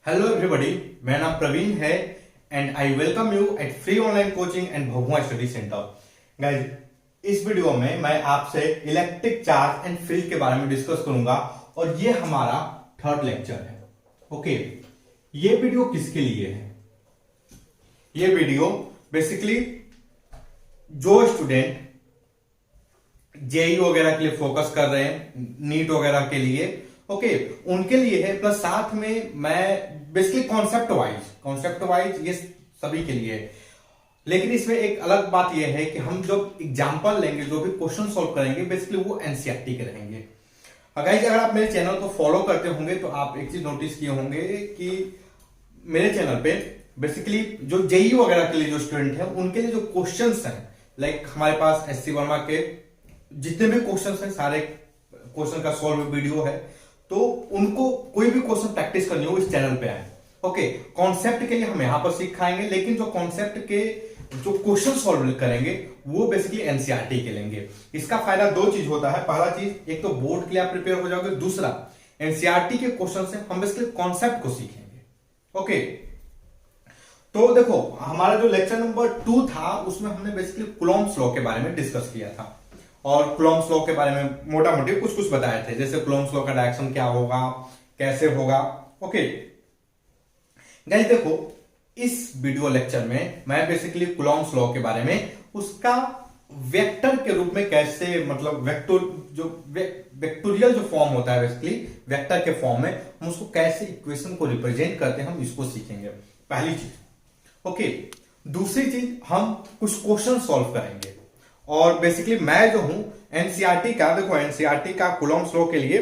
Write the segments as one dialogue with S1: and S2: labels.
S1: Hello everybody, मेरा नाम प्रवीण है and I welcome you at free online coaching and Bhabua study centre. Guys, इस video में मैं आपसे इलेक्ट्रिक चार्ज एंड फील्ड के बारे में डिस्कस करूंगा और ये हमारा थर्ड लेक्चर है। ओके, ये वीडियो किसके लिए है? ये वीडियो बेसिकली जो स्टूडेंट जेई वगैरह के लिए फोकस कर रहे हैं, नीट वगैरह के लिए, ओके, उनके लिए है। प्लस साथ में मैं बेसिकली कॉन्सेप्ट वाइज ये सभी के लिए है। लेकिन इसमें एक अलग बात यह है कि हम जो एग्जांपल लेंगे, जो भी क्वेश्चन सॉल्व करेंगे, बेसिकली वो एनसीईआरटी के रहेंगे। गाइस, अगर आप मेरे चैनल को फॉलो करते होंगे तो आप एक चीज नोटिस किए होंगे कि मेरे चैनल पे बेसिकली जो जेई वगैरह के लिए जो स्टूडेंट है उनके लिए जो क्वेश्चंस हैं, लाइक हमारे पास एससी वर्मा के जितने भी क्वेश्चंस हैं, सारे क्वेश्चन का सॉल्व वीडियो है। तो उनको कोई भी क्वेश्चन प्रैक्टिस करनी हो इस चैनल पे आए। ओके, कॉन्सेप्ट के लिए हम यहां पर सिखाएंगे, लेकिन जो कॉन्सेप्ट के जो क्वेश्चन सॉल्व करेंगे वो बेसिकली एनसीईआरटी के लेंगे। इसका फायदा दो चीज होता है। पहला चीज, एक तो बोर्ड के लिए आप प्रिपेयर हो जाओगे, दूसरा एनसीईआरटी के क्वेश्चन से हम बेसिकली कॉन्सेप्ट को सीखेंगे। ओके, तो देखो, हमारा जो लेक्चर नंबर 2 था उसमें हमने बेसिकली कूलॉम्स लॉ के बारे में डिस्कस किया था और कूलॉम्स लॉ के बारे में मोटा मोटी कुछ बताए थे, जैसे कूलॉम्स लॉ का डायरेक्शन क्या होगा, कैसे होगा। ओके गाइस, देखो, इस वीडियो लेक्चर में मैं बेसिकली कूलॉम्स लॉ के बारे में उसका वेक्टर के रूप में कैसे, मतलब वेक्टोरियल जो फॉर्म होता है, बेसिकली वेक्टर के फॉर्म में हम उसको कैसे इक्वेशन को रिप्रेजेंट करते हैं, हम इसको सीखेंगे, पहली चीज। ओके, दूसरी चीज, हम कुछ क्वेश्चन सॉल्व करेंगे और बेसिकली मैं जो हूं एनसीईआरटी का, देखो एनसीईआरटी का कूलॉम्स लॉ के लिए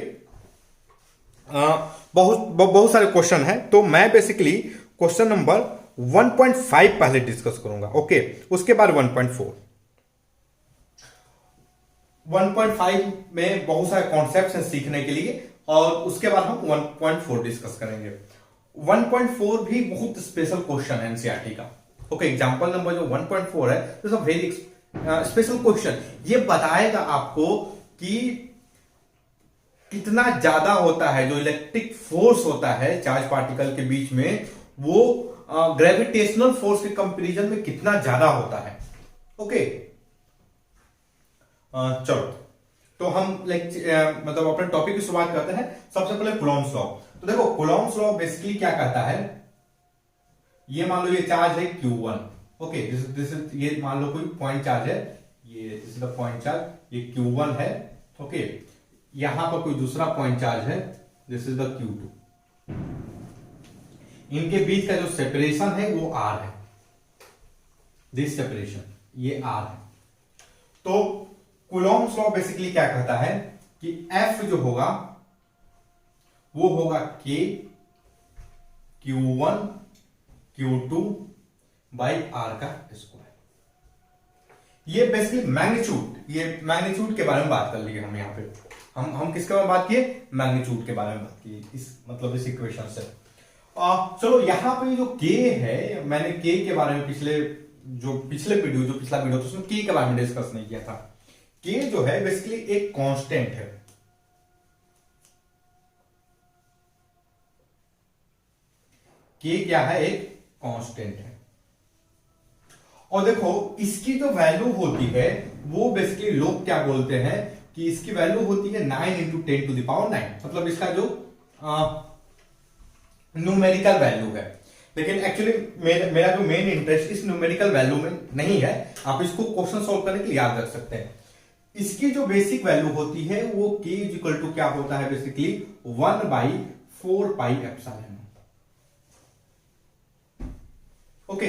S1: बहुत सारे क्वेश्चन हैं, तो मैं बेसिकली क्वेश्चन नंबर 1.5 पहले डिस्कस करूंगा। ओके, उसके बाद 1.4। 1.5 में बहुत सारे कॉन्सेप्ट्स हैं सीखने के लिए और उसके बाद हम 1.4 डिस्कस करेंगे। 1.4 भी बहुत स्पेशल क्वेश्चन है एनसीईआरटी का। ओके, एग्जांपल नंबर जो 1.4 है, this is a very special question. ये बताएगा आपको कि कितना ज्यादा होता है जो इलेक्ट्रिक फोर्स होता है चार्ज पार्टिकल के बीच में, वो ग्रेविटेशनल फोर्स के कंपैरिजन में कितना ज्यादा होता है। ओके, चलो, तो हम मतलब अपने टॉपिक की शुरुआत करते हैं। सबसे पहले कूलॉम्स लॉ। तो देखो, कूलॉम्स लॉ बेसिकली क्या कहता है, ये मान लो ये चार्ज है Q1। ओके, दिस इज, ये मान लो कोई पॉइंट चार्ज है, ये this is the point charge, ये Q1 है। ओके, यहां पर कोई दूसरा पॉइंट चार्ज है, दिस इज द Q2। इनके बीच का जो सेपरेशन है वो R है, दिस सेपरेशन, ये R है। तो कूलॉम्स लॉ बेसिकली क्या कहता है कि F जो होगा वो होगा K Q1 Q2 by R का स्क्वायर। ये बेसिकली मैग्नीट्यूड के बारे में बात कर लिए हम यहाँ पे। हम किसके बारे में बात किए? मैग्नीट्यूड के बारे में बात की, इस इक्वेशन से। चलो, यहां पे जो K है, मैंने K के बारे में पिछला वीडियो था उसमें K के बारे में डिस्कस नहीं किया था। K जो है बेसिकली एक कांस्टेंट है। K क्या है? एक कांस्टेंट है। और देखो, इसकी जो वैल्यू होती है वो बेसिकली लोग क्या बोलते हैं कि इसकी वैल्यू होती है 9 × 10⁹, मतलब इसका जो न्यूमेरिकल वैल्यू है। लेकिन एक्चुअली मेरा जो मेन इंटरेस्ट इस न्यूमेरिकल वैल्यू में नहीं है। आप इसको क्वेश्चन सॉल्व करने के लिए याद रख सकते हैं। इसकी जो बेसिक वैल्यू होती है वो K इक्वल टू क्या होता है, बेसिकली 1/4 पाई एप्सिलॉन। ओके,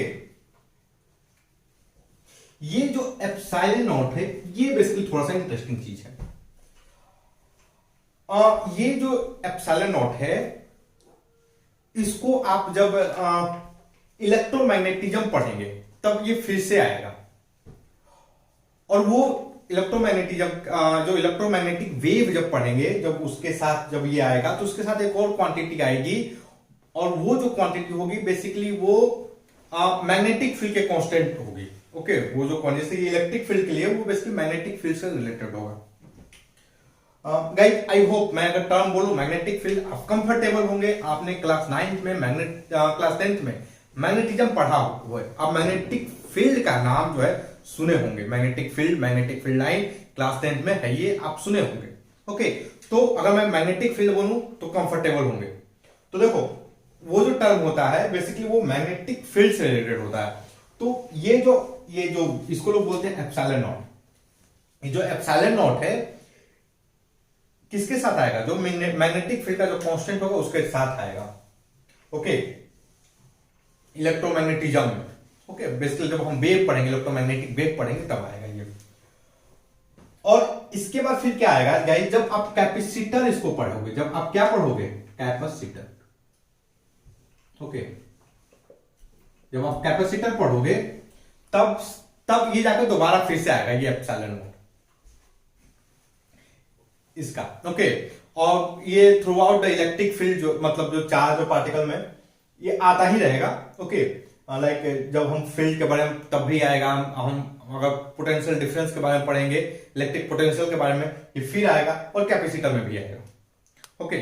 S1: ये जो एप्सिलॉन नॉट है ये बेसिकली थोड़ा सा इंटरेस्टिंग चीज है। ये जो एप्सिलॉन नॉट है, इसको आप जब इलेक्ट्रोमैग्नेटिज्म पढ़ेंगे तब ये फिर से आएगा। और वो जो इलेक्ट्रोमैग्नेटिक वेव जब पढ़ेंगे, जब उसके साथ जब ये आएगा तो उसके साथ एक और क्वांटिटी आएगी, और वो जो क्वांटिटी होगी बेसिकली वो मैग्नेटिक फील्ड के कांस्टेंट होगी। ओके, वो जो क्वांटिटी इलेक्ट्रिक फील्ड के लिए वो बेसिकली मैग्नेटिक फील्ड से रिलेटेड होगा। गाइस आई होप मैं अगर टर्म बोलूं मैग्नेटिक फील्ड आप कंफर्टेबल होंगे। आपने क्लास 9 में क्लास 10th में मैग्नेटिज्म पढ़ा हुआ है। आप मैग्नेटिक फील्ड का नाम जो है सुने होंगे। Magnetic field line class 10th में है, ये आप सुने होंगे। ओके, तो अगर मैं मैग्नेटिक फील्ड बोलूं तो कंफर्टेबल होंगे। तो देखो वो जो टर्म होता है बेसिकली वो मैग्नेटिक फील्ड से रिलेटेड होता है। तो ये जो इसको लोग बोलते हैं एप्सिलॉन नॉट। ये जो एप्सिलॉन नॉट है किसके साथ आएगा? जो मैग्नेटिक फील्ड का जो कांस्टेंट होगा उसके साथ आएगा। ओके, इलेक्ट्रोमैग्नेटिज्म में। ओके, बेसिकली जब हम वेव पढ़ेंगे, इलेक्ट्रोमैग्नेटिक वेव पढ़ेंगे तब आएगा ये। और इसके बाद फिर क्या आएगा गाइस? जब आप कैपेसिटर इसको पढ़ोगे, जब आप क्या पढ़ोगे? कैपेसिटर। ओके, जब आप कैपेसिटर पढ़ोगे तब ये जाकर दोबारा फिर से आएगा ये एप्सिलॉन नॉट इसका। ओके, और ये through out the electric field जो मतलब जो चार्ज और पार्टिकल में ये आता ही रहेगा। ओके, लाइक जब हम फील्ड के बारे में तब भी आएगा। हम अगर पोटेंशियल डिफरेंस के बारे में पढ़ेंगे, इलेक्ट्रिक पोटेंशियल के बारे में, ये फिर आएगा और कैपेसिटर में भी आएगा। ओके,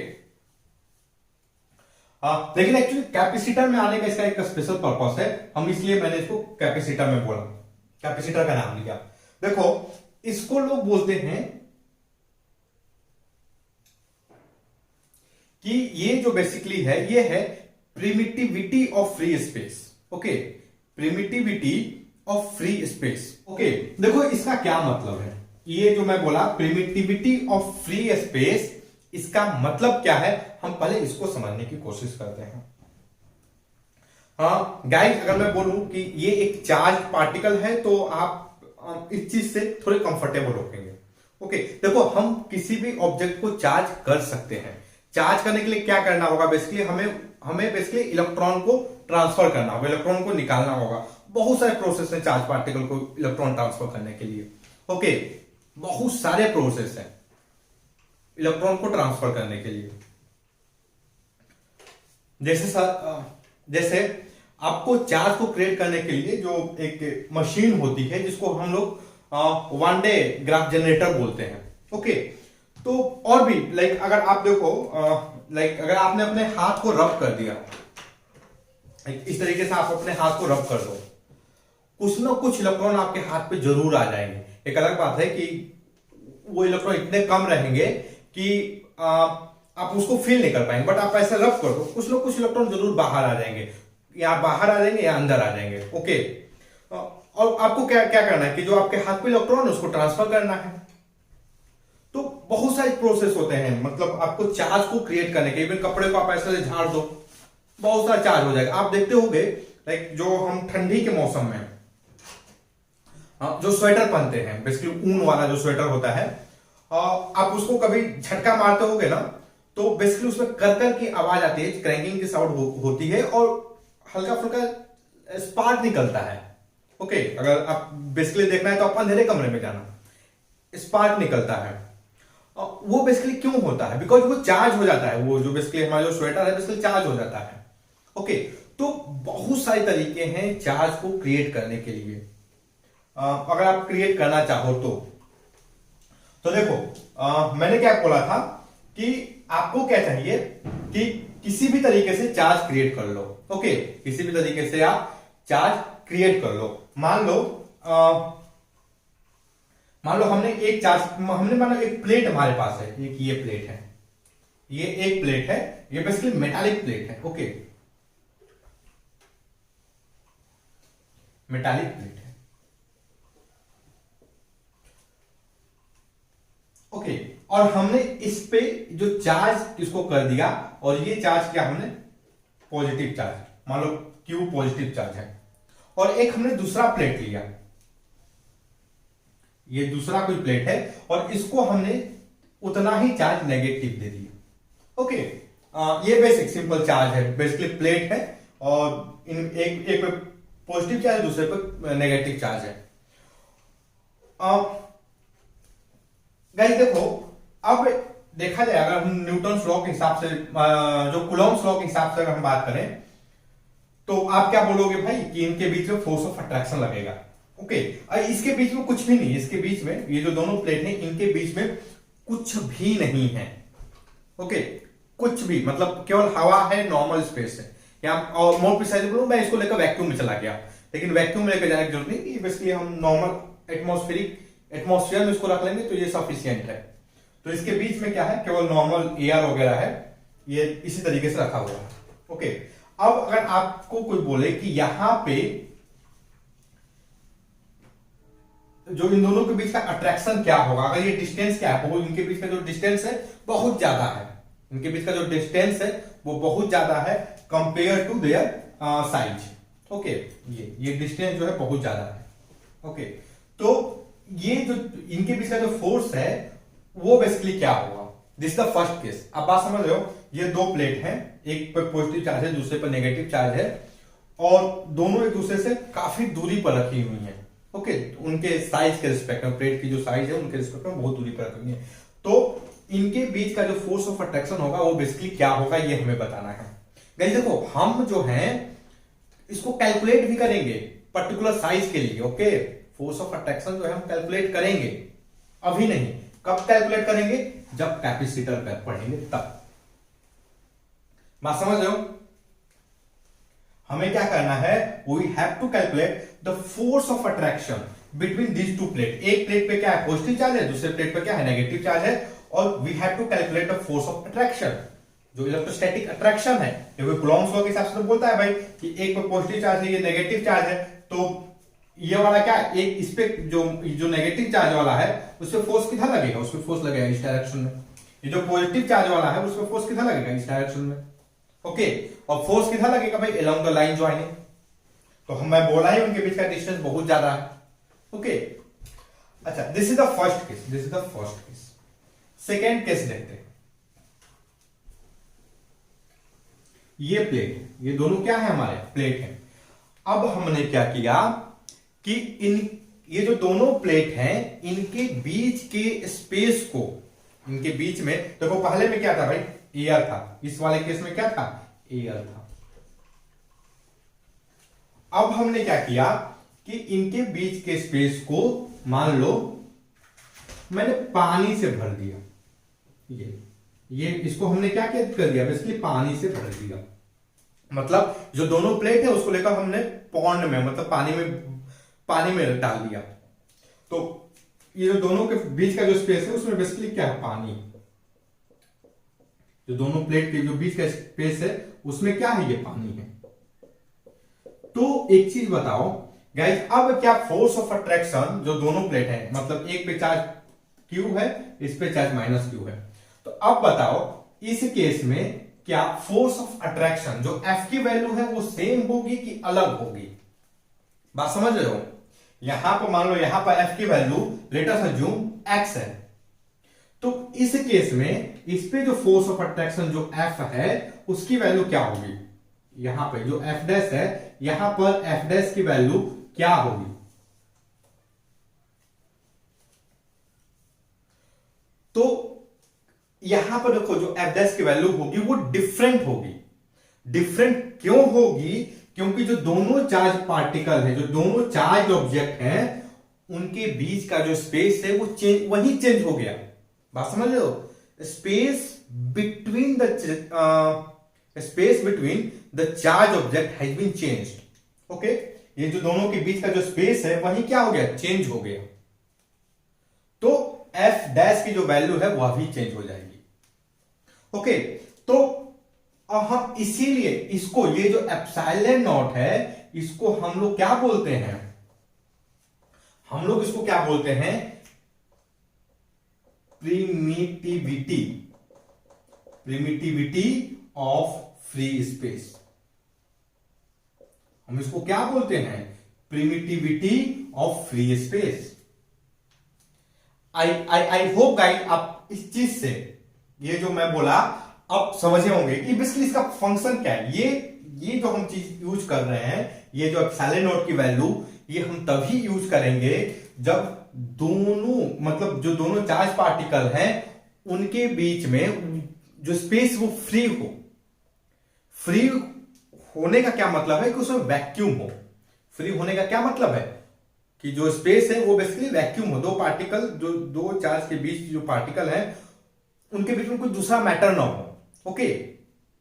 S1: लेकिन एक्चुअली कैपेसिटर में आने का इसका एक स्पेशल पर्पस है, हम इसलिए मैंने इसको कैपेसिटर में बोला, कैपेसिटर का नाम लिया। देखो इसको लोग बोलते हैं कि ये जो बेसिकली है ये है primitivity of free space. Okay, primitivity of free space. Okay, देखो इसका क्या मतलब है? ये जो मैं बोला प्रिमिटिविटी ऑफ फ्री स्पेस, इसका मतलब क्या है? हम पहले इसको समझने की कोशिश करते हैं। हाँ गाइस, अगर मैं बोलूं कि ये एक चार्ज पार्टिकल है तो आप इस चीज से थोड़े कंफर्टेबल होंगे। ओके, देखो हम किसी भी ऑब्जेक्ट को चार्ज कर सकते हैं। चार्ज करने के लिए क्या करना होगा? बेसिकली हमें बेसिकली इलेक्ट्रॉन को ट्रांसफर करना होगा, इलेक्ट्रॉन को निकालना होगा। बहुत सारे प्रोसेस है चार्ज पार्टिकल को इलेक्ट्रॉन ट्रांसफर करने के लिए। ओके, बहुत सारे प्रोसेस हैं इलेक्ट्रॉन को ट्रांसफर करने के लिए। जैसे आपको चार्ज को क्रिएट करने के लिए जो एक मशीन होती है जिसको हम लोग वन डे ग्राफ जनरेटर बोलते हैं। ओके, तो और भी लाइक अगर आप देखो लाइक अगर आपने अपने हाथ को रब कर दिया इस तरीके से, आप अपने हाथ को रब कर दो, कुछ ना कुछ इलेक्ट्रॉन आपके हाथ पे जरूर आ जाएंगे। एक अलग बात है कि वो इलेक्ट्रॉन इतने कम रहेंगे कि आप उसको फील नहीं कर पाएंगे, बट आप ऐसे रब कर दो, कुछ ना कुछ इलेक्ट्रॉन जरूर बाहर आ जाएंगे, या बाहर आ जाएंगे या अंदर आ जाएंगे। ओके, और आपको क्या क्या करना है कि जो आपके हाथ पे इलेक्ट्रॉन है उसको ट्रांसफर करना है। तो बहुत सारे प्रोसेस होते हैं, मतलब आपको चार्ज को क्रिएट करने के। इवन कपड़े को आप ऐसे झाड़ दो, बहुत सारा चार्ज हो जाएगा। आप देखते होंगे लाइक जो हम ठंडी के मौसम में जो स्वेटर पहनते हैं, बेसिकली ऊन वाला जो स्वेटर होता है, आप उसको कभी झटका मारते होगे ना, तो बेसिकली उसमें कर की आवाज आती है, क्रैंकिंग की साउंड होती है और हल्का फुल्का स्पार्क निकलता है। ओके, अगर आप बेसिकली देखना है तो आप अंधेरे कमरे में जाना, स्पार्क निकलता है। वो बेसिकली क्यों होता है? बिकॉज वो चार्ज हो जाता है। वो जो बेसिकली हमारा जो स्वेटर है बेसिकली चार्ज हो जाता है। ओके, तो बहुत सारे तरीके हैं चार्ज को क्रिएट करने के लिए। अगर आप क्रिएट करना चाहो तो देखो मैंने क्या बोला था कि आपको क्या चाहिए कि किसी भी तरीके से चार्ज क्रिएट कर लो। ओके, किसी भी तरीके से आप चार्ज क्रिएट कर लो। मान लो हमने एक प्लेट हमारे पास है, एक ये प्लेट है, ये एक प्लेट है, ये बेसिकली मेटालिक प्लेट है। ओके, मेटालिक प्लेट है। ओके, और हमने इस पे जो चार्ज इसको कर दिया, और ये चार्ज क्या हमने पॉजिटिव चार्ज, मान लो क्यू पॉजिटिव चार्ज है, और एक हमने दूसरा प्लेट लिया, ये दूसरा कोई प्लेट है, और इसको हमने उतना ही चार्ज नेगेटिव दे दिया। ओके, ये बेसिक सिंपल चार्ज है, बेसिकली प्लेट है और एक पे पॉजिटिव चार्ज है, दूसरे पे नेगेटिव चार्ज है। गाइस देखो, अब देखा जाए अगर हम न्यूटन लॉ के हिसाब से, जो कूलॉम्स लॉ के हिसाब से अगर हम बात करें, तो आप क्या बोलोगे भाई कि इनके बीच में फोर्स ऑफ अट्रैक्शन लगेगा। ओके, इसके बीच में कुछ भी नहीं, इसके बीच में ये जो दोनों प्लेट हैं इनके बीच में कुछ भी नहीं है। ओके, कुछ भी मतलब केवल हवा है, नॉर्मल स्पेस है। या और मोर प्रिसाइजली बोलूं, मैं इसको लेकर वैक्यूम में चला गया, लेकिन वैक्यूम में लेकर जाने की जरूरत नहीं, बेसिकली हम नॉर्मल एटमॉस्फेयर में इसको रख लेंगे तो ये सफिशियंट है। तो इसके बीच में क्या है, केवल नॉर्मल एयर वगैरह है, ये इसी तरीके से रखा हुआ है। ओके, अब अगर आपको कोई बोले कि यहां पे जो इन दोनों के बीच का अट्रैक्शन क्या होगा, अगर ये डिस्टेंस क्या है, वो इनके बीच का जो डिस्टेंस है बहुत ज्यादा है, इनके बीच का जो डिस्टेंस है वो बहुत ज्यादा है compare to their size. Okay, ये डिस्टेंस जो है बहुत ज्यादा है। ओके, तो ये जो इनके बीच का जो फोर्स है वो बेसिकली क्या होगा, this is the first case. अब बात समझ रहे हो, ये दो प्लेट हैं, एक पर पॉजिटिव चार्ज है, दूसरे पर नेगेटिव चार्ज है, और दोनों एक दूसरे से काफी दूरी पर रखी हुई हैं। ओके, उनके साइज के रिस्पेक्ट में, प्लेट की जो साइज है उनके रिस्पेक्ट में बहुत दूरी पर रखी हुई है। तो इनके बीच का जो फोर्स ऑफ अट्रैक्शन होगा वो बेसिकली क्या होगा, ये हमें बताना है। गाइस देखो, हम जो है इसको कैलकुलेट भी करेंगे पर्टिकुलर साइज के लिए। ओके, फोर्स ऑफ अट्रैक्शन जो है हम कैलकुलेट करेंगे, अभी नहीं। कब कैलकुलेट करेंगे, जब कैपेसिटर पर पढ़ेंगे तब। बात समझ रहे हो, हमें क्या करना है, we have to calculate the force of attraction between these two plate. एक प्लेट पे क्या है, पॉजिटिव चार्ज है, दूसरे प्लेट पे क्या है, नेगेटिव चार्ज है, और we have to calculate the force of attraction, जो इलेक्ट्रोस्टैटिक अट्रैक्शन है। ये कूलॉम्स लॉ के हिसाब से तो बोलता है भाई कि एक पे पॉजिटिव चार्ज है, ये नेगेटिव चार्ज है, तो ये वाला क्या, एक इस पे जो नेगेटिव चार्ज वाला है उस पे फोर्स कितना लगेगा, उस पे फोर्स लगेगा इस डायरेक्शन में। ये जो पॉजिटिव चार्ज वाला है उस पे फोर्स कितना लगेगा, इस डायरेक्शन में। ओके, और फोर्स कितना लगेगा भाई, अलोंग द लाइन ज्वाइनिंग। तो हम मैं बोला ही उनके बीच का डिस्टेंस बहुत ज्यादा है। ओके, अच्छा, this is the first case, this is the first case. Second case देखते हैं। ये प्लेट, ये दोनों क्या है, हमारे प्लेट है। अब हमने क्या किया कि ये जो दोनों प्लेट हैं इनके बीच के स्पेस को, इनके बीच में देखो, पहले में क्या था भाई, एयर था, इस वाले केस में क्या था, एयर था। अब हमने क्या किया कि इनके बीच के स्पेस को मान लो मैंने पानी से भर दिया, ये इसको हमने क्या कर दिया, बेसिकली पानी से भर दिया। मतलब जो दोनों प्लेट है उसको लेकर हमने पॉन्ड में, मतलब पानी में डाल दिया। तो ये जो दोनों के बीच का जो स्पेस है उसमें बेसिकली क्या है, पानी। जो दोनों प्लेट के जो बीच का स्पेस है उसमें क्या है, ये पानी है। तो एक चीज बताओ गाइस, अब क्या फोर्स ऑफ अट्रैक्शन जो दोनों प्लेट है, मतलब एक पे चार्ज क्यू है, इस पे चार्ज माइनस क्यू है, तो अब बताओ इस केस में क्या फोर्स ऑफ अट्रैक्शन जो एफ की वैल्यू है वो सेम होगी कि अलग होगी। बात समझ रहे हो, यहां पर मान लो यहां पर एफ की value let us assume x है, तो इस केस में इस पे जो फोर्स ऑफ अट्रैक्शन जो एफ है उसकी वैल्यू क्या होगी, यहां पे जो एफ डैश है, यहां पर एफ डैश की वैल्यू क्या होगी। तो यहां पर देखो जो एफ डैश की वैल्यू होगी वो डिफरेंट होगी। डिफरेंट क्यों होगी, क्योंकि जो दोनों चार्ज पार्टिकल है, जो दोनों चार्ज ऑब्जेक्ट हैं, उनके बीच का जो स्पेस है वो वही चेंज हो गया। बात समझ रहे हो, space between the charge object has been changed. Okay, ये जो दोनों के बीच का जो स्पेस है वही क्या हो गया, चेंज हो गया। तो एफ डैश की जो वैल्यू है वह भी चेंज हो जाएगी। ओके, तो हम इसीलिए इसको, ये जो एप्सिलॉन नॉट है, इसको हम लोग क्या बोलते हैं, हम लोग इसको क्या बोलते हैं, प्रिमिटिविटी ऑफ फ्री स्पेस। हम इसको क्या बोलते हैं, primitivity of free space. I hope guys आप इस चीज से, ये जो मैं बोला अब समझे होंगे कि बेसिकली इसका फंक्शन क्या है। ये जो हम चीज यूज कर रहे हैं, ये जो एप्सिलॉन नॉट की वैल्यू, ये हम तभी यूज करेंगे जब दोनों, मतलब जो दोनों चार्ज पार्टिकल हैं उनके बीच में जो स्पेस वो फ्री हो। फ्री होने का क्या मतलब है कि उसमें वैक्यूम हो। फ्री होने का क्या मतलब है, कि जो स्पेस है वो बेसिकली वैक्यूम हो, दो पार्टिकल, जो दो चार्ज के बीच जो पार्टिकल है उनके बीच में कोई दूसरा मैटर ना हो। ओके,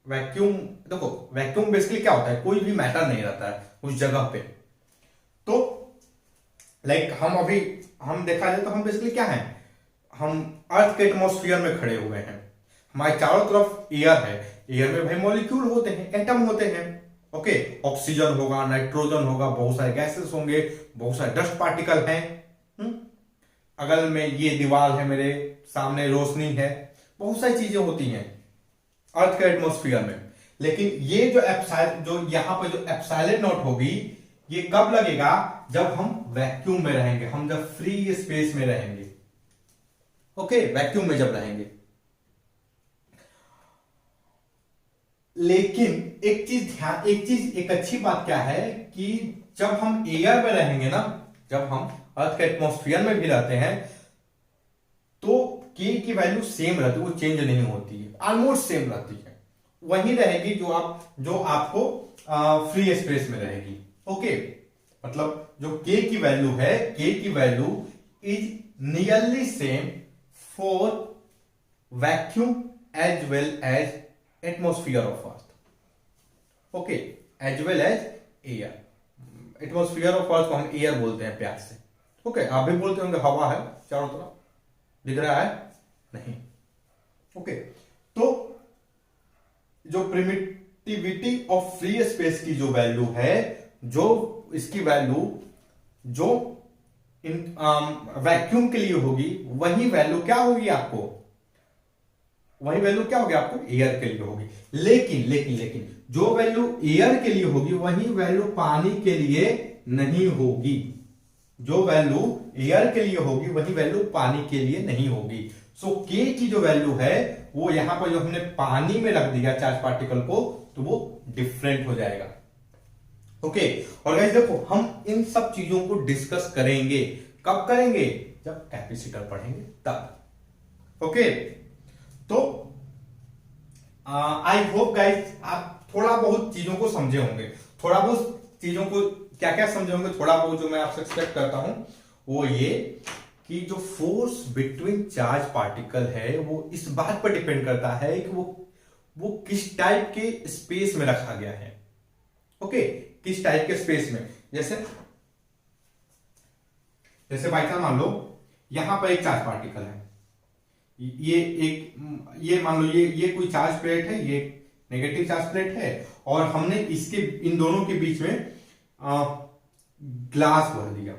S1: वैक्यूम, देखो वैक्यूम बेसिकली क्या होता है, कोई भी मैटर नहीं रहता है उस जगह पे। तो लाइक हम देखा जाए तो हम बेसिकली क्या है, हम अर्थ के एटमॉस्फेयर में खड़े हुए हैं, हमारे चारों तरफ एयर है, एयर में भाई मॉलिक्यूल होते हैं, एटम होते हैं। ओके, ऑक्सीजन होगा, नाइट्रोजन होगा, बहुत सारे गैसेस होंगे, बहुत सारे डस्ट पार्टिकल हैं। अगल में ये दीवार है, मेरे सामने रोशनी है, बहुत सारी चीजें होती हैं अर्थ के एटमॉस्फेयर में। लेकिन ये जो यहां पर जो एप्सिलॉन नॉट होगी, ये कब लगेगा, जब हम वैक्यूम में रहेंगे, हम जब फ्री स्पेस में रहेंगे। ओके, वैक्यूम में जब रहेंगे। लेकिन एक अच्छी बात क्या है कि जब हम एयर में रहेंगे ना, जब हम अर्थ के एटमॉस्फेयर में भी रहते हैं, तो के की वैल्यू सेम रहती है, वो चेंज नहीं होती है, ऑलमोस्ट सेम रहती है, वही रहेगी जो आपको फ्री स्पेस में रहेगी। ओके, मतलब जो के की वैल्यू है, के की value is nearly same for vacuum as well as atmosphere of earth. Okay, as well as air. Atmosphere of earth को हम एयर बोलते हैं प्यार से। ओके, आप भी बोलते होंगे हवा है चारों तरफ, दिख रहा है नहीं। ओके, तो जो प्रिमिटिविटी ऑफ फ्री स्पेस की जो वैल्यू है, जो इसकी वैल्यू जो इन वैक्यूम के लिए होगी, वही वैल्यू क्या होगी आपको, वही वैल्यू क्या होगी आपको एयर के लिए होगी। लेकिन जो वैल्यू एयर के लिए होगी, वही वैल्यू पानी के लिए नहीं होगी। जो वैल्यू एयर के लिए होगी, वही वैल्यू पानी के लिए नहीं होगी। सो के की जो वैल्यू है, वो यहां पर जो हमने पानी में रख दिया चार्ज पार्टिकल को, तो वो डिफरेंट हो जाएगा। ओके, और गाइस देखो, हम इन सब चीजों को डिस्कस करेंगे, कब करेंगे, जब कैपेसिटर पढ़ेंगे तब। ओके, तो आई होप गाइस आप थोड़ा बहुत चीजों को समझे होंगे, थोड़ा बहुत चीजों को क्या क्या समझे होंगे, थोड़ा बहुत जो मैं आपसे एक्सपेक्ट करता हूं वो ये कि जो फोर्स बिटवीन चार्ज पार्टिकल है, वो इस बात पर डिपेंड करता है कि वो किस टाइप के स्पेस में रखा गया है। ओके, किस टाइप के स्पेस में, जैसे बाई चांस मान लो यहां पर एक चार्ज पार्टिकल है, ये मान लो ये कोई चार्ज प्लेट है, ये नेगेटिव चार्ज प्लेट है, और हमने इन दोनों के बीच में ग्लास भर दिया।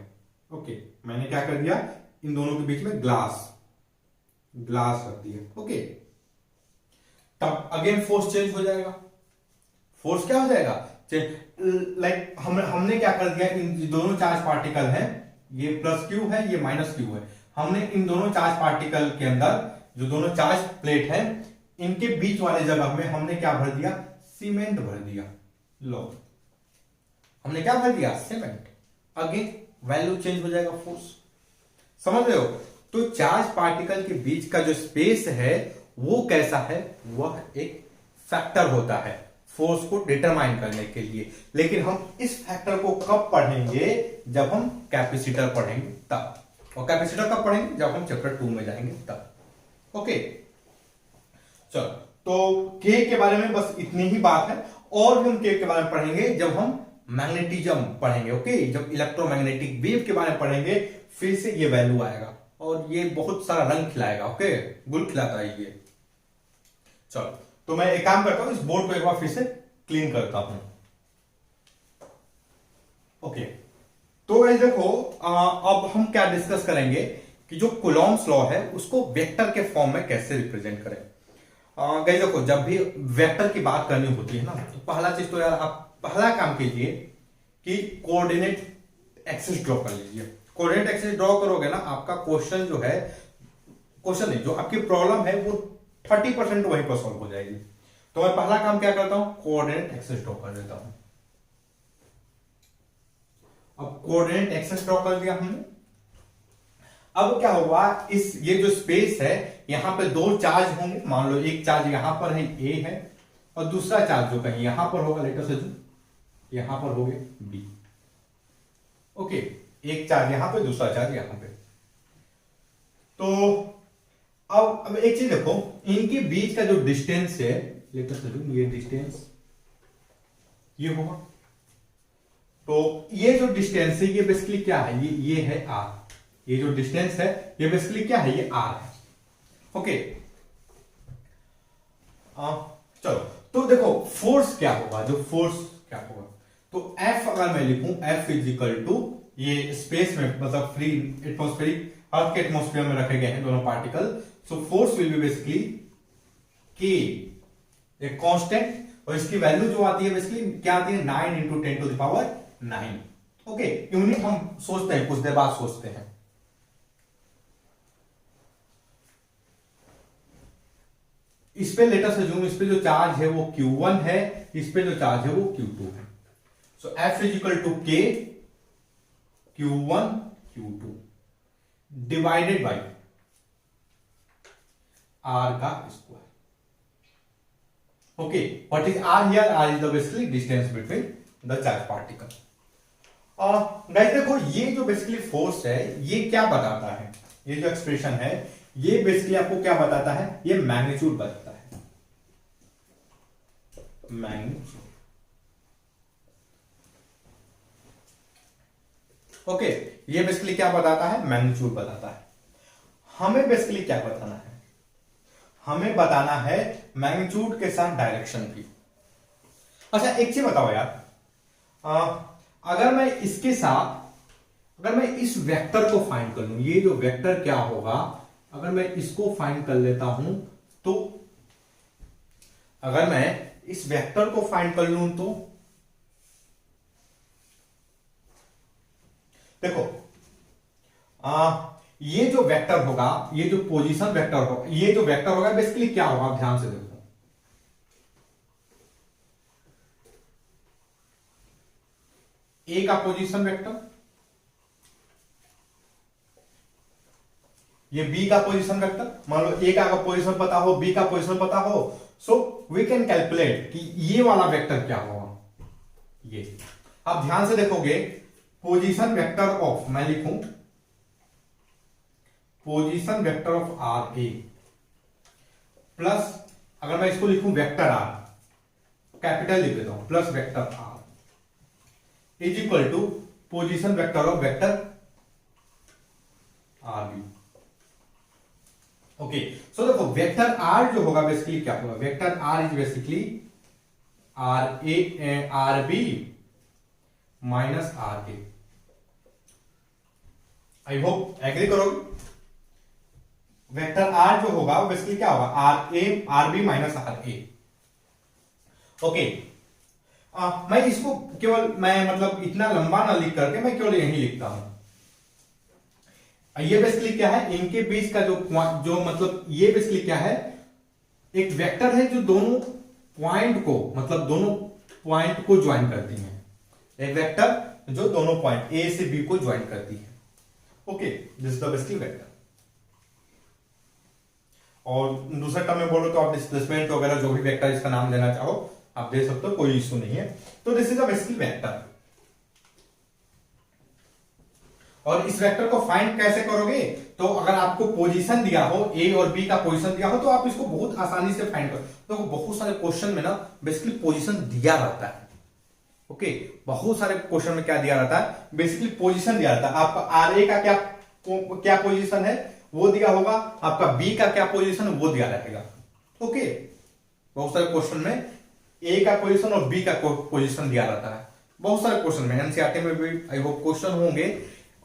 S1: ओके, मैंने क्या कर दिया, इन दोनों के बीच में ग्लास रख दिया। ओके, तब अगेन फोर्स चेंज हो जाएगा। फोर्स क्या हो जाएगा, लाइक हमने क्या कर दिया, इन दोनों चार्ज पार्टिकल है, ये प्लस क्यू है, ये माइनस क्यू है, हमने इन दोनों चार्ज पार्टिकल के अंदर जो दोनों चार्ज प्लेट है, इनके बीच वाले जगह में हमने क्या भर दिया, सीमेंट भर दिया। लो, हमने क्या भर दिया, सीमेंट। अगेन वैल्यू चेंज हो जाएगा, फोर्स। समझ रहे हो? तो चार्ज पार्टिकल के बीच का जो स्पेस है वो कैसा है, वह एक फैक्टर होता है फोर्स को डिटरमाइन करने के लिए। लेकिन हम इस फैक्टर को कब पढ़ेंगे, जब हम कैपेसिटर पढ़ेंगे तब। और कैपेसिटर कब पढ़ेंगे, जब हम चैप्टर 2 में जाएंगे तब। ओके, चलो, तो के के बारे में बस इतनी ही बात है, और भी हम के बारे में पढ़ेंगे जब हम मैग्नेटिज्म पढ़ेंगे। ओके, जब इलेक्ट्रोमैग्नेटिक वेव के बारे में पढ़ेंगे, फिर से ये वैल्यू आएगा और ये बहुत सारा रंग खिलाएगा। ओके, गुल खिलाता है ये। चलो, तो मैं एक काम करता हूं, इस बोर्ड को एक बार फिर से क्लीन करता हूं। ओके, तो गाइस देखो, अब हम क्या डिस्कस करेंगे कि जो कूलॉम्स लॉ है उसको वेक्टर के फॉर्म में कैसे रिप्रेजेंट करें। गाइस देखो, जब भी वेक्टर की बात करनी होती है ना, तो पहला चीज तो यार आप पहला काम कीजिए कि कोऑर्डिनेट एक्सिस ड्रॉ कर लीजिए। कोऑर्डिनेट एक्सिस ड्रॉ करोगे ना, आपका क्वेश्चन जो है, क्वेश्चन नहीं, जो आपकी प्रॉब्लम है वो 30% वहीं पर सॉल्व हो जाएगी। तो मैं पहला काम क्या करता हूं, कोऑर्डिनेट एक्सिस ड्रॉ कर देता हूं। अब कोऑर्डिनेट एक्सिस ड्रॉ कर दिया हमने। अब क्या होगा, ये जो स्पेस है, यहां पे दो चार्ज होंगे। मान लो एक चार्ज यहां पर है, ए है, और दूसरा चार्ज जो कहीं यहां पर होगा, लेटर से जो यहां पर हो गए बी। ओके, एक चार्ज यहां पे, दूसरा चार्ज यहां पे। तो अब एक चीज देखो, इनके बीच का जो डिस्टेंस है, लेट अस अज्यूम ये डिस्टेंस ये होगा। तो ये जो डिस्टेंस है ये बेसिकली क्या है, ये है आर। ये जो डिस्टेंस है ये बेसिकली क्या है, ये आर है। ओके चलो, तो देखो फोर्स क्या होगा, जो फोर्स क्या होगा, तो F अगर मैं लिखूं, F इज इक्वल टू, ये स्पेस में मतलब फ्री एटमॉस्फेरिक अर्थ के एटमॉस्फेयर में रखे गए हैं दोनों particle. So force will be basically K, एक कांस्टेंट, और इसकी वैल्यू जो आती है बेसिकली क्या आती है, 9 into 10 to the power 9। Okay, unit हम सोचते हैं, कुछ देर बाद सोचते हैं। इस पे लेट अस अज्यूम, इस पे जो चार्ज है वो Q1 है, इस पे जो चार्ज है वो Q2 है। So F is equal to K Q1 Q2 divided by R का square. Okay, what is R here, R is the basically distance between the charge particle. Guys देखो, ये जो बेसिकली फोर्स है ये क्या बताता है, ये जो एक्सप्रेशन है ये बेसिकली आपको क्या बताता है, ये मैग्नीट्यूड बताता है, मैग्नीट्यूड। ओके, ये बेसिकली क्या बताता है, मैग्नीट्यूड बताता है। हमें बेसिकली क्या बताना है, हमें बताना है मैग्नीट्यूड के साथ डायरेक्शन भी। अच्छा एक चीज बताओ यार, अगर मैं इसके साथ, अगर मैं इस वेक्टर को फाइंड कर लूं, ये जो वेक्टर क्या होगा, अगर मैं इसको फाइंड कर लेता हूं, तो अगर मैं इस वेक्टर को फाइंड कर लूं तो देखो, ये जो वेक्टर होगा, ये जो पोजीशन वेक्टर होगा, ये जो वेक्टर होगा बेसिकली क्या होगा, आप ध्यान से देखो, ए का पोजीशन वेक्टर, ये बी का पोजीशन वेक्टर। मान लो ए का पोजीशन पता हो, बी का पोजीशन पता हो, सो वी कैन कैलकुलेट कि ये वाला वेक्टर क्या होगा। ये आप ध्यान से देखोगे, पोजीशन वेक्टर ऑफ, मैं लिखूं position vector of R A plus, अगर मैं इसको लिखूं वेक्टर आर, कैपिटल लिख देता हूं, plus vector R is equal to position vector of vector R B. Okay, so देखो वेक्टर आर जो होगा बेसिकली क्या होगा, vector R is basically R A R B minus R A. I hope agree करोगे। Vector R जो होगा वो basically क्या होगा, R A R B minus R A. Okay, मैं इसको केवल, मैं मतलब इतना लंबा ना लिख करके मैं केवल यही लिखता हूं। ये बेसिकली क्या है, इनके बीच का जो मतलब ये बेसिकली क्या है, एक वेक्टर है जो दोनों पॉइंट को, मतलब दोनों पॉइंट को ज्वाइन करती है, एक वेक्टर जो दोनों पॉइंट ए से बी को ज्वाइन करती है। Okay, this is the basically vector. और दूसरा टर्म में बोलो तो आप डिस्प्लेसमेंट वगैरह जो भी वेक्टर इसका नाम देना चाहो आप दे सकते हो, कोई इश्यू नहीं है। तो this is the basically vector. और इस वेक्टर को फाइंड कैसे करोगे, तो अगर आपको पोजीशन दिया हो, ए और बी का पोजीशन दिया हो, तो आप इसको बहुत आसानी से फाइंड करो। तो बहुत सारे क्वेश्चन में ना बेसिकली पोजीशन दिया रहता है। ओके, बहुत सारे क्वेश्चन में क्या दिया रहता है, बेसिकली पोजीशन दिया रहता है। आपका आर ए का क्या पोजीशन है वो दिया होगा, आपका बी का क्या पोजीशन वो दिया रहेगा। ओके, बहुत सारे क्वेश्चन में ए का पोजीशन और बी का पोजीशन दिया रहता है, बहुत सारे क्वेश्चन में, एनसीईआरटी में भी आई होप क्वेश्चन होंगे,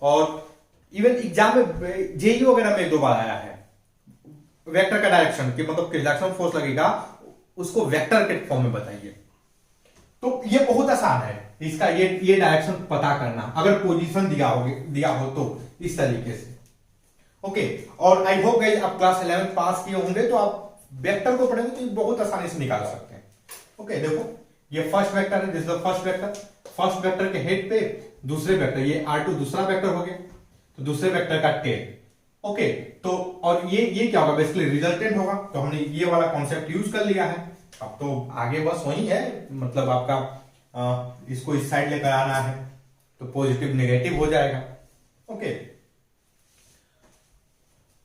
S1: और इवन एग्जाम में जेईई वगैरह में 2 बार आया है वेक्टर का डायरेक्शन, कि मतलब किस डायरेक्शन में फोर्स लगेगा उसको वेक्टर के फॉर्म में बताइए। तो ये बहुत आसान है इसका, ये डायरेक्शन पता करना, अगर पोजीशन दिया हो तो इस तरीके से। ओके, और आई होप गाइस आप क्लास 11 पास किए होंगे, तो आप वेक्टर को पढ़ेंगे तो बहुत आसानी से निकाल सकते हैं। ओके, देखो ये फर्स्ट वेक्टर है, this is the first vector, first vector के हेड पे दूसरे वेक्टर, ये R2 दूसरा वेक्टर हो गया, तो दूसरे वेक्टर का टेल। ओके, तो और ये क्या होगा, बेसिकली रिजल्टेंट होगा। तो हमने ये वाला कॉन्सेप्ट यूज कर लिया है। अब तो आगे बस वही है, मतलब आपका इसको इस साइड लेकर आना है, तो पॉजिटिव नेगेटिव हो जाएगा। ओके,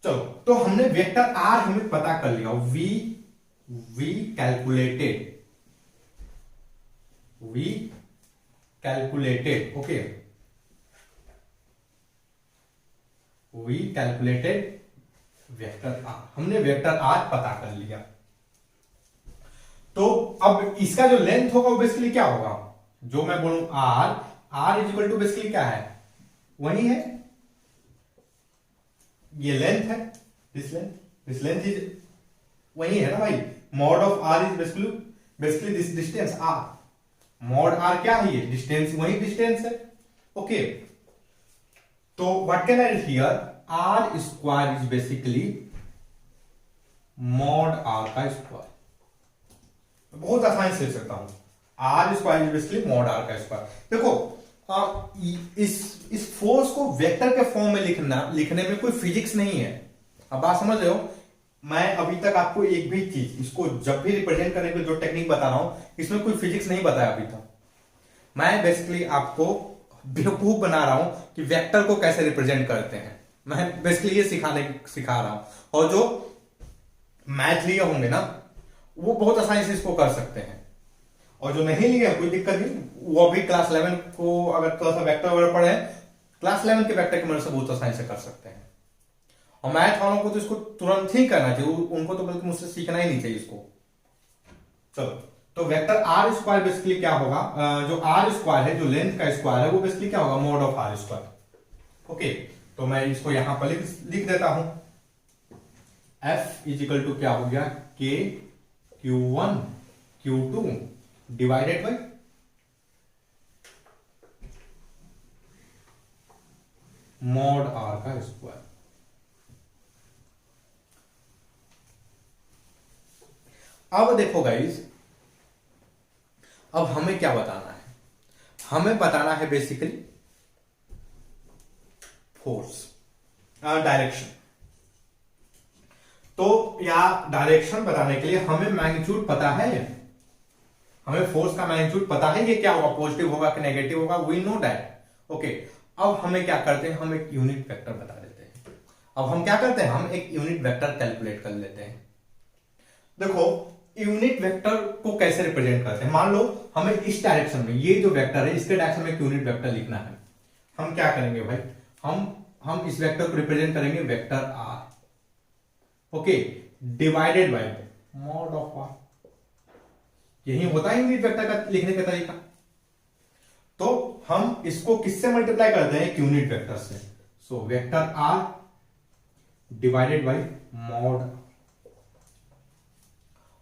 S1: चलो तो हमने वेक्टर आर हमें पता कर लिया, we calculated, okay, we calculated vector R, हमने वेक्टर आर पता कर लिया। तो अब इसका जो लेंथ होगा वो बेसिकली क्या होगा, जो मैं बोलूं R is equal to basically क्या है, वही है, ये लेंथ है, दिस लेंथ इज वही है ना भाई, mod of R is basically this distance R, mod R क्या है, ये डिस्टेंस, वही डिस्टेंस है, ओके। तो what can I write here, R square is basically mod R का स्क्वायर, बहुत आसानी से लिख सकता हूं, R square is basically mod R का स्क्वायर। देखो इस फोर्स को वेक्टर के फॉर्म में लिखने में कोई फिजिक्स नहीं है, अब बात समझ रहे हो। मैं अभी तक आपको एक भी चीज, इसको जब भी रिप्रेजेंट करने के जो टेक्निक बता रहा हूं, इसमें कोई फिजिक्स नहीं बताया अभी तक। मैं बेसिकली आपको बेवकूफ बना रहा हूं कि वेक्टर को कैसे रिप्रेजेंट करते हैं, मैं बेसिकली ये सिखा रहा हूं, और जो मैथ लिए होंगे ना वो बहुत आसानी से इसको कर सकते हैं, और जो नहीं लिए कोई दिक्कत नहीं, वो भी क्लास 11 को अगर थोड़ा सा वेक्टर वगैरह पढ़े, क्लास 11 के वेक्टर की मदद से बहुत आसानी से कर सकते हैं। और मैथ वालों को तो इसको तुरंत ही करना चाहिए, उनको तो बल्कि मुझसे सीखना ही नहीं चाहिए इसको। चलो, तो वेक्टर आर स्क्वायर बेसिकली क्या होगा, जो आर स्क्वायर है, जो लेंथ का स्क्वायर है, वो बेसिकली क्या होगा, mod of R square, okay. तो मैं इसको यहां पर लिख देता हूं, एफ इज इक्वल टू क्या हो गया, K Q1 Q2 divided by mod R का स्क्वायर। अब देखो गाइस, अब हमें क्या बताना है, हमें बताना है बेसिकली फोर्स, डायरेक्शन। तो या डायरेक्शन बताने के लिए हमें मैग्नीट्यूड पता है, हमें फोर्स का मैग्नीट्यूड पता है, ये क्या होगा, पॉजिटिव होगा कि नेगेटिव होगा, वी नो दैट, ओके। अब हमें क्या करते हैं, हम एक यूनिट वेक्टर बता देते हैं। अब हम क्या करते हैं, हम एक यूनिट वेक्टर कैलकुलेट कर लेते हैं। देखो यूनिट वेक्टर को कैसे रिप्रेजेंट करते हैं, मान लो हमें इस डायरेक्शन में, ये जो वेक्टर है इसके डायरेक्शन में एक यूनिट वेक्टर लिखना है, हम क्या करेंगे भाई, हम इस वेक्टर को रिप्रेजेंट करेंगे vector R, okay, divided by mod of R. यही होता है यूनिट वेक्टर का लिखने का तरीका। तो हम इसको किससे मल्टीप्लाई करते हैं, एक यूनिट वेक्टर से, so vector R divided by mod,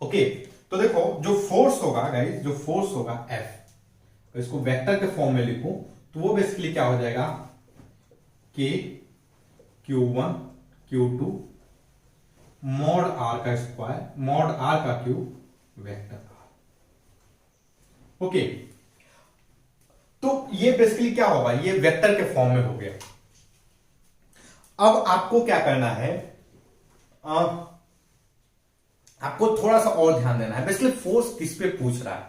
S1: okay. तो देखो जो फोर्स होगा गाइस, जो फोर्स होगा F, तो इसको वेक्टर के फॉर्म में लिखूं तो वो बेसिकली क्या हो जाएगा, K Q1 Q2 mod R का स्क्वायर, मॉड आर का क्यूब, वेक्टर आर, ओके। तो ये बेसिकली क्या होगा, ये वेक्टर के फॉर्म में हो गया। अब आपको क्या करना है, आपको थोड़ा सा और ध्यान देना है, बेसिकली फोर्स किस पे पूछ रहा है,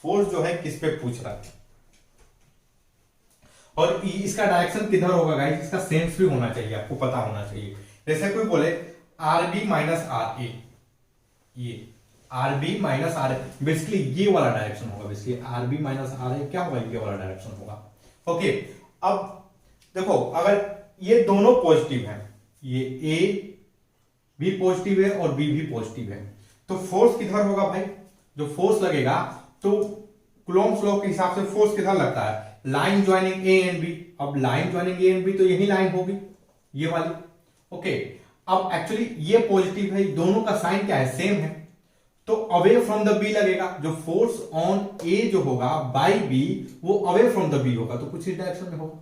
S1: फोर्स जो है किस पे पूछ रहा है, और इसका डायरेक्शन किधर होगा गाइस, इसका सेंस भी होना चाहिए, आपको पता होना चाहिए। जैसे कोई बोले R B minus R A, ये R B minus R A, basically ये वाला डायरेक्शन होगा, basically R B minus R A क्या होगा, ये वाला डायरेक्शन होगा, ओके। अब देखो अगर ये दोनों पॉजिटिव हैं, ये ए भी पॉजिटिव है और बी भी पॉजिटिव है, तो फोर्स किधर होगा भाई, जो फोर्स लगेगा, तो कूलॉम्स लॉ के हिसाब से फोर्स किधर लगता है, line joining A and B. अब line joining A and B तो यही लाइन होगी, ये वाली, ओके। अब एक्चुअली ये पॉजिटिव है, दोनों का साइन क्या है, सेम है, तो अवे फ्रॉम द बी लगेगा, जो फोर्स ऑन ए जो होगा बाय बी वो अवे फ्रॉम द बी होगा, तो कुछ इस डायरेक्शन में होगा।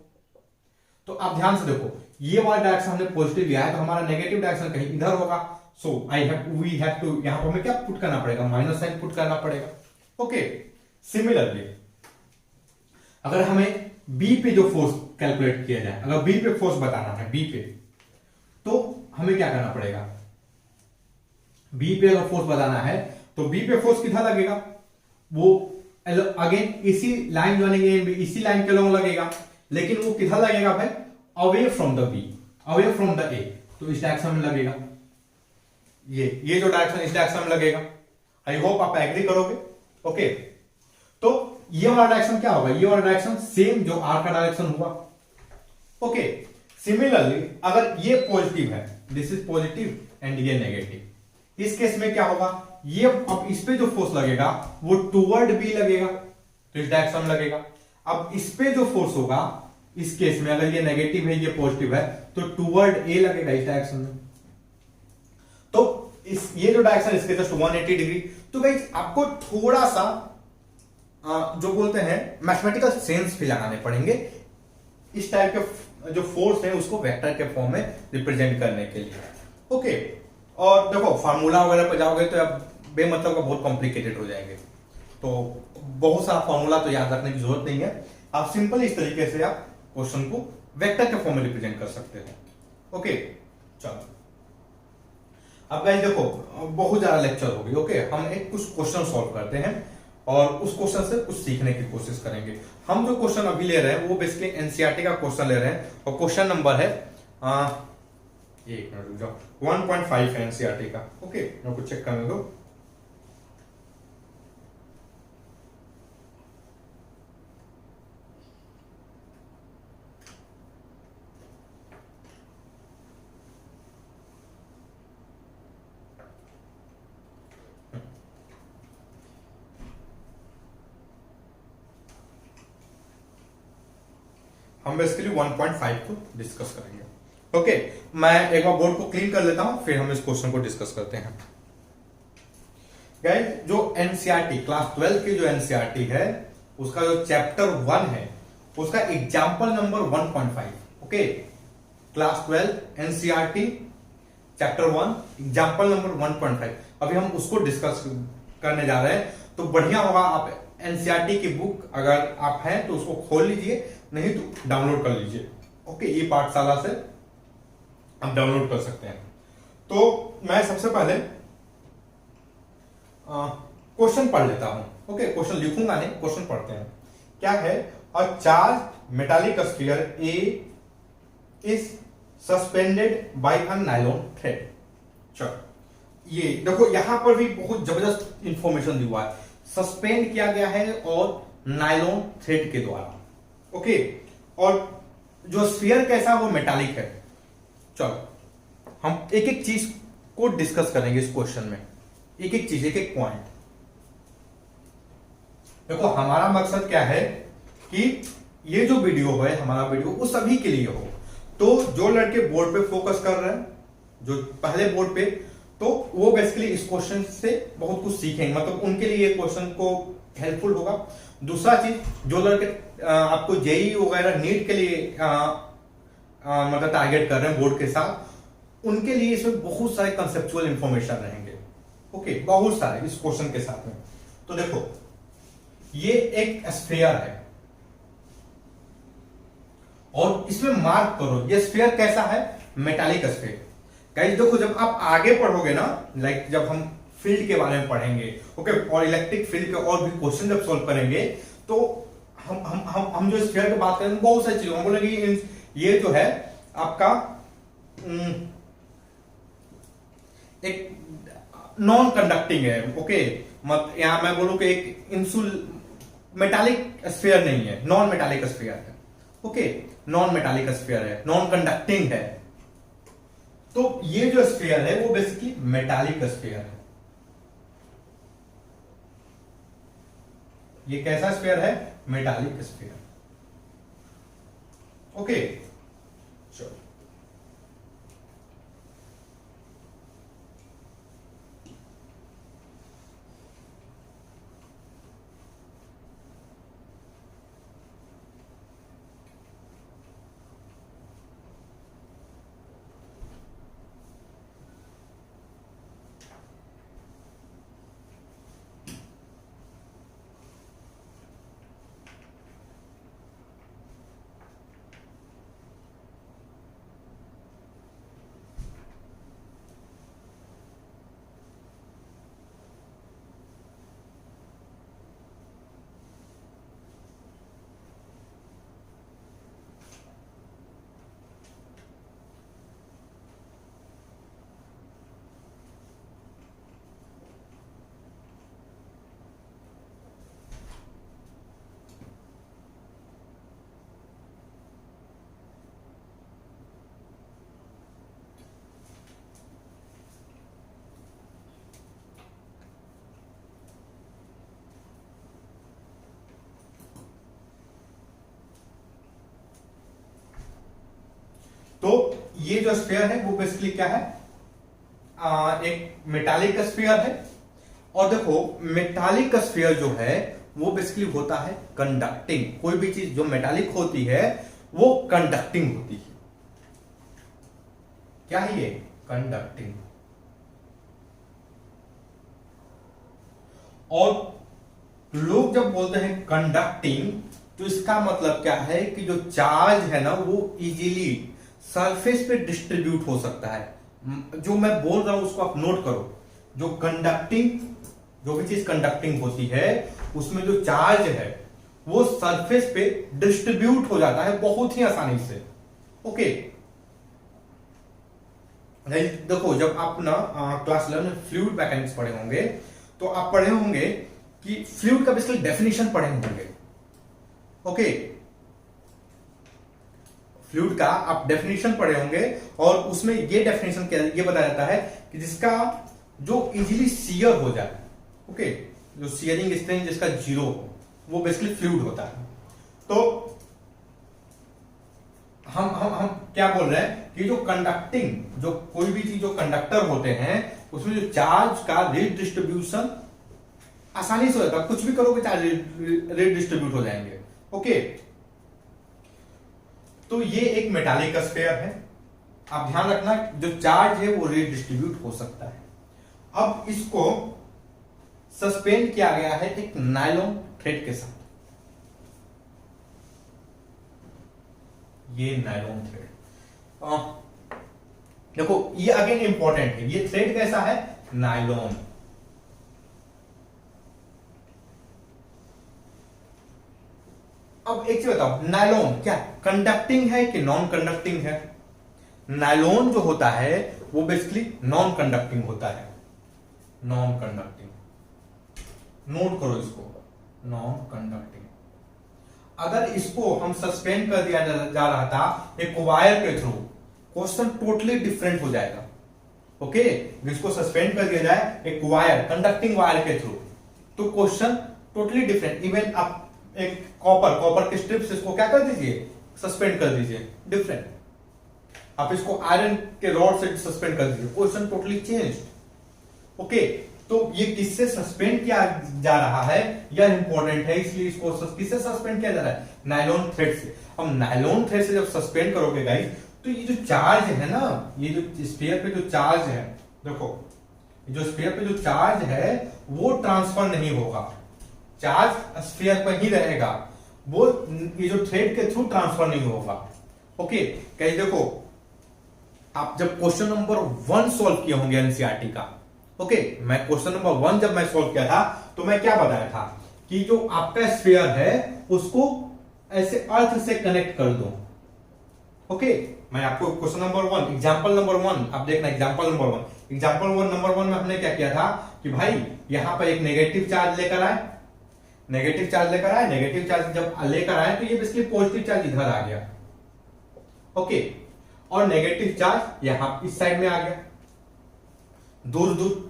S1: तो आप ध्यान से देखो, ये वाला डायरेक्शन हमने पॉजिटिव लिया है, तो हमारा नेगेटिव डायरेक्शन कहीं इधर होगा, सो वी हैव टू, यहां पर हमें क्या पुट करना पड़ेगा, माइनस साइन पुट करना पड़ेगा, ओके। सिमिलरली अगर हमें बी पे जो फोर्स कैलकुलेट किया जाए, अगर बी पे फोर्स बताना है, बी पे, तो हमें क्या करना पड़ेगा, बी पे अगर फोर्स बताना है तो बी पे फोर्स किधर लगेगा, वो अगेन इसी line joining A and B, इसी लाइन के लॉन्ग लगेगा, लेकिन वो किधर लगेगा भाई, away from the B, away from the A, तो इस डायरेक्शन में लगेगा। ये जो डायरेक्शन इस डायरेक्शन में लगेगा। आई होप आप एग्री करोगे। ओके, तो ये वाला डायरेक्शन क्या होगा, ये वाला डायरेक्शन सेम जो आर का डायरेक्शन हुआ। ओके, सिमिलरली अगर ये पॉजिटिव है, दिस इज पॉजिटिव एंड ये नेगेटिव, इस केस में क्या होगा, ये अब इस पे जो फोर्स लगेगा वो टुवर्ड बी लगेगा, तो इस डायरेक्शन में लगेगा। अब इस पे जो फोर्स होगा इस केस में, अगर ये नेगेटिव है ये पॉजिटिव है, तो टुवर्ड ए लगेगा इस डायरेक्शन में। तो ये जो डायरेक्शन इसके जस्ट 180 डिग्री। तो गाइस आपको थोड़ा सा जो बोलते हैं मैथमेटिकल सेंस भी लगाने पड़ेंगे इस टाइप के जो फोर्स है उसको वेक्टर के फॉर्म में रिप्रेजेंट करने के लिए। ओके, और देखो फार्मूला वगैरह पर जाओगे तो अब बेमतलब का बहुत कॉम्प्लिकेटेड हो जाएंगे, तो बहुत सारा फार्मूला तो याद रखने की जरूरत नहीं है। आप सिंपल इस तरीके से आप क्वेश्चन को वेक्टर के फॉर्म में रिप्रेजेंट कर सकते हो। ओके, चलो अब गाइस देखो बहुत ज्यादा लेक्चर होगी। ओके, हम एक कुछ क्वेश्चन सॉल्व करते हैं और उस क्वेश्चन से कुछ सीखने की कोशिश करेंगे। हम जो क्वेश्चन अभी ले रहे हैं वो बेसिकली एनसीईआरटी का क्वेश्चन ले रहे हैं और क्वेश्चन नंबर है एक मिनट रुक जाओ, 1.5 है एनसीईआरटी का। ओके, मैं कुछ चेक करने दो। हम बेसिकली 1.5 को डिस्कस करेंगे। ओके, मैं एक बार बोर्ड को क्लीन कर लेता हूं, फिर हम इस क्वेश्चन को डिस्कस करते हैं। गाइस जो एनसीईआरटी क्लास 12 की जो एनसीईआरटी है उसका जो चैप्टर 1 है उसका example number 1.5। Okay, class 12 NCERT chapter 1 example number 1.5 अभी हम उसको डिस्कस करने जा रहे हैं। तो बढ़िया होगा आप एनसीईआरटी की बुक अगर आप हैं तो उसको खोल लीजिए, नहीं तो डाउनलोड कर लीजिए। ओके, ये पाठशाला से आप डाउनलोड कर सकते हैं। तो मैं सबसे पहले क्वेश्चन पढ़ लेता हूं। ओके, क्वेश्चन लिखूंगा नहीं, क्वेश्चन पढ़ते हैं। क्या है, a charge metallic sphere A is suspended bye a nylon thread. चलो ये देखो यहां पर भी बहुत जबरदस्त इंफॉर्मेशन दिया हुआ है, सस्पेंड किया गया है और नायलॉन थ्रेड के द्वारा। ओके, और जो स्फीयर कैसा वो मेटालिक है। चलो हम एक एक चीज को डिस्कस करेंगे इस क्वेश्चन में, एक एक चीज, एक एक पॉइंट। देखो हमारा मकसद क्या है कि ये जो वीडियो है हमारा वीडियो वो सभी के लिए हो। तो जो लड़के बोर्ड पे फोकस कर रहे हैं, जो पहले बोर्ड पे, तो वो बेसिकली इस क्वेश्चन से बहुत कुछ सीखेंगे, मतलब उनके लिए क्वेश्चन को हेल्पफुल होगा। दूसरा चीज, जो लड़के आपको जेई वगैरह नीट के लिए मतलब टारगेट कर रहे हैं बोर्ड के साथ, उनके लिए इसमें बहुत सारे कंसेप्चुअल इंफॉर्मेशन रहेंगे। ओके, बहुत सारे इस क्वेश्चन के साथ में। तो देखो ये एक स्फीयर है और इसमें मार्क करो ये स्फीयर कैसा है, मेटालिक स्फीयर। गाइस देखो जब आप आगे पढ़ोगे ना, लाइक जब हम फील्ड के बारे में पढ़ेंगे, ओके, और इलेक्ट्रिक फील्ड के और भी क्वेश्चन जब सॉल्व करेंगे, तो हम जो स्फीयर की बात करेंगे बहुत सारी चीजों हम बोलेंगे ये जो है आपका एक नॉन कंडक्टिंग है। ओके, मत यहां मैं बोलूं कि एक इंसुल मेटालिक स्फीयर नहीं है, नॉन मेटालिक स्फीयर है। ओके, नॉन मेटालिक स्फीयर है, नॉन कंडक्टिंग है। तो ये जो स्फीयर है वो बेसिकली मेटालिक स्फीयर है। ये कैसा स्फीयर है, मेटालिक स्फीयर। ओके, चलो ये जो स्फीयर है वो बेसिकली क्या है, एक मेटालिक स्फीयर है। और देखो मेटालिक स्फीयर जो है वो बेसिकली होता है कंडक्टिंग। कोई भी चीज जो मेटालिक होती है वो कंडक्टिंग होती है। क्या है ये, कंडक्टिंग। और लोग जब बोलते हैं कंडक्टिंग तो इसका मतलब क्या है कि जो चार्ज है ना वो इजीली सरफेस पे डिस्ट्रीब्यूट हो सकता है। जो मैं बोल रहा हूं उसको आप नोट करो। जो कंडक्टिंग, जो भी चीज कंडक्टिंग होती है उसमें जो चार्ज है वो सरफेस पे डिस्ट्रीब्यूट हो जाता है बहुत ही आसानी से। ओके, देखो जब आप ना क्लास 11 में फ्लूइड मैकेनिक्स पढ़े होंगे तो आप पढ़े होंगे कि फ्लूइड का बेसिकली डेफिनेशन पढ़े होंगे। ओके, फ्लूइड का आप डेफिनेशन पढ़े होंगे और उसमें ये डेफिनेशन क्या ये बताया जाता है कि जिसका जो इजीली शियर हो जाए। ओके, जो शियरिंग स्ट्रेंथ जिसका जीरो हो वो बेसिकली फ्लूइड होता है। तो हम क्या बोल रहे हैं कि जो कंडक्टिंग, जो कोई भी चीज जो कंडक्टर होते हैं उसमें जो चार्ज का रीडिस्ट्रीब्यूशन आसानी से होता है। कुछ भी करोगे चार्ज रीडिस्ट्रीब्यूट हो जाएंगे। ओके, तो ये एक मेटालिक स्फीयर है। आप ध्यान रखना जो चार्ज है वो रीडिस्ट्रीब्यूट हो सकता है। अब इसको सस्पेंड किया गया है एक नायलॉन थ्रेड के साथ। ये नायलॉन थ्रेड, देखो ये अगेन इंपॉर्टेंट है। ये थ्रेड कैसा है, नायलॉन। अब एक चीज बताओ, नायलॉन क्या कंडक्टिंग है कि नॉन कंडक्टिंग है? नायलॉन जो होता है वो बेसिकली नॉन कंडक्टिंग होता है। नॉन कंडक्टिंग, नोट करो इसको, नॉन कंडक्टिंग। अगर इसको हम सस्पेंड कर दिया जा रहा था एक वायर के थ्रू, क्वेश्चन टोटली डिफरेंट हो जाएगा। ओके, इसको सस्पेंड कर दिया जाए एक वायर, कंडक्टिंग वायर के थ्रू, तो क्वेश्चन टोटली डिफरेंट। इवन आप एक कॉपर के स्ट्रिप्स इसको क्या कर दीजिए, सस्पेंड कर दीजिए, डिफरेंट। आप इसको आयरन के रॉड से सस्पेंड कर दीजिए, क्वेश्चन टोटली चेंज। ओके, तो ये किससे सस्पेंड किया जा रहा है यह इंपॉर्टेंट है, इसलिए इसको किससे सस्पेंड किया जा रहा है, नायलॉन थ्रेड से। अब नायलॉन थ्रेड से जब सस्पेंड करोगे गाइस तो ये जो चार्ज है ना, ये जो स्फीयर पे जो चार्ज है, देखो जो स्फीयर पे जो चार्ज है वो ट्रांसफर नहीं होगा, चार्ज स्फीयर पर ही रहेगा, वो ये जो थ्रेड के थ्रू ट्रांसफर नहीं होगा। ओके, कहीं देखो आप जब क्वेश्चन नंबर 1 सॉल्व किए होंगे एनसीईआरटी का, ओके, मैं क्वेश्चन नंबर 1 जब मैं सॉल्व किया था तो मैं क्या बताया था कि जो आपका स्फीयर है उसको ऐसे अर्थ से कनेक्ट कर दो। ओके, मैं आपको क्वेश्चन नंबर 1, एग्जांपल नंबर 1, आप देखना एग्जांपल नंबर 1 में हमने क्या किया था कि भाई यहां पर एक नेगेटिव चार्ज लेकर आए, नेगेटिव चार्ज जब लेकर आए तो ये बेसिकली पॉजिटिव चार्ज इधर आ गया। ओके, और नेगेटिव चार्ज यहां इस साइड में आ गया, दूर।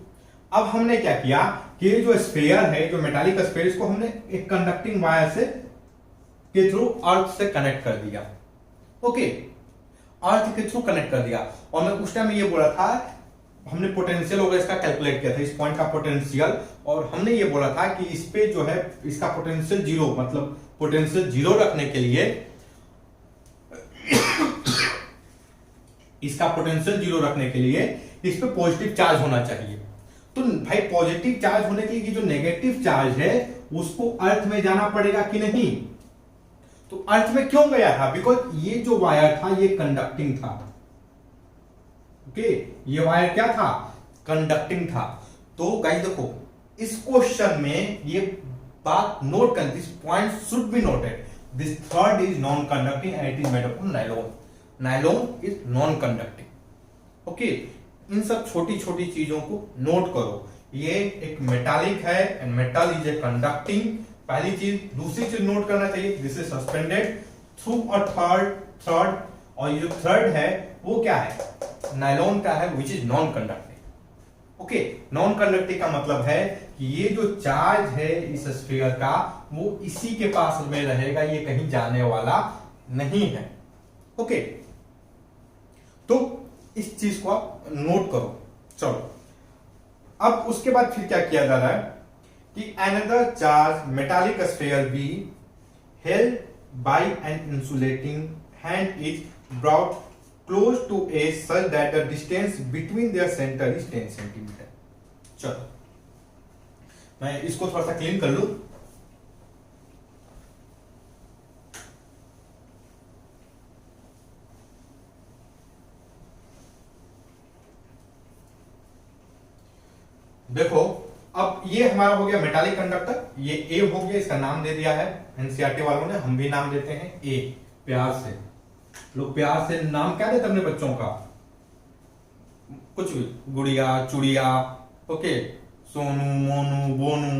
S1: अब हमने क्या किया कि ये जो स्फीयर है, जो मेटालिक स्फीयर, इसको हमने एक कंडक्टिंग वायर से के थ्रू अर्थ से कनेक्ट कर दिया। ओके, अर्थ के थ्रू कनेक्ट कर दिया। और मैं उस टाइम ये बोला था, हमने पोटेंशियल होगा इसका कैलकुलेट किया था, इस पॉइंट का पोटेंशियल, और हमने ये बोला था कि इस पे जो है इसका पोटेंशियल जीरो, मतलब पोटेंशियल जीरो रखने के लिए इसका पोटेंशियल जीरो रखने के लिए इस पे पॉजिटिव चार्ज होना चाहिए। तो भाई पॉजिटिव चार्ज होने के लिए जो नेगेटिव चार्ज है उसको अर्थ में जाना पड़ेगा कि नहीं? तो अर्थ में क्यों गया था? बिकॉज ये जो वायर था ये कंडक्टिंग था। ओके, ये वायर क्या था? कंडक्टिंग था। तो गाइस देखो इस क्वेश्चन में ये बात नोट कर, this point should be noted, this third is non conducting and it is made up of nylon. Nylon is non conducting. Okay, इन सब छोटी छोटी चीजों को नोट करो। ये एक मेटालिक है and metal is a conducting, पहली चीज। दूसरी चीज नोट करना चाहिए, this is suspended through a third, और ये जो थर्ड है वो क्या है? नायलॉन का है, which is non conducting. Okay, non conducting का मतलब है कि ये जो चार्ज है इस स्फीयर का वो इसी के पास में रहेगा, ये कहीं जाने वाला नहीं है। ओके, तो इस चीज को आप नोट करो। चलो, अब उसके बाद फिर क्या किया जा रहा है कि another charged metallic sphere be held by an insulating hand is brought close to a such that the distance between their center is 10 centimeter। चलो, मैं इसको थोड़ा सा क्लीन कर लूं। देखो, अब ये हमारा हो गया मेटालिक कंडक्टर, ये ए हो गया, इसका नाम दे दिया है एनसीईआरटी वालों ने, हम भी नाम देते हैं ए, प्यार से। लोग प्यार से नाम क्या देते अपने बच्चों का, कुछ भी, गुड़िया, चुड़िया, ओके, सोनू, मोनू, बोनू,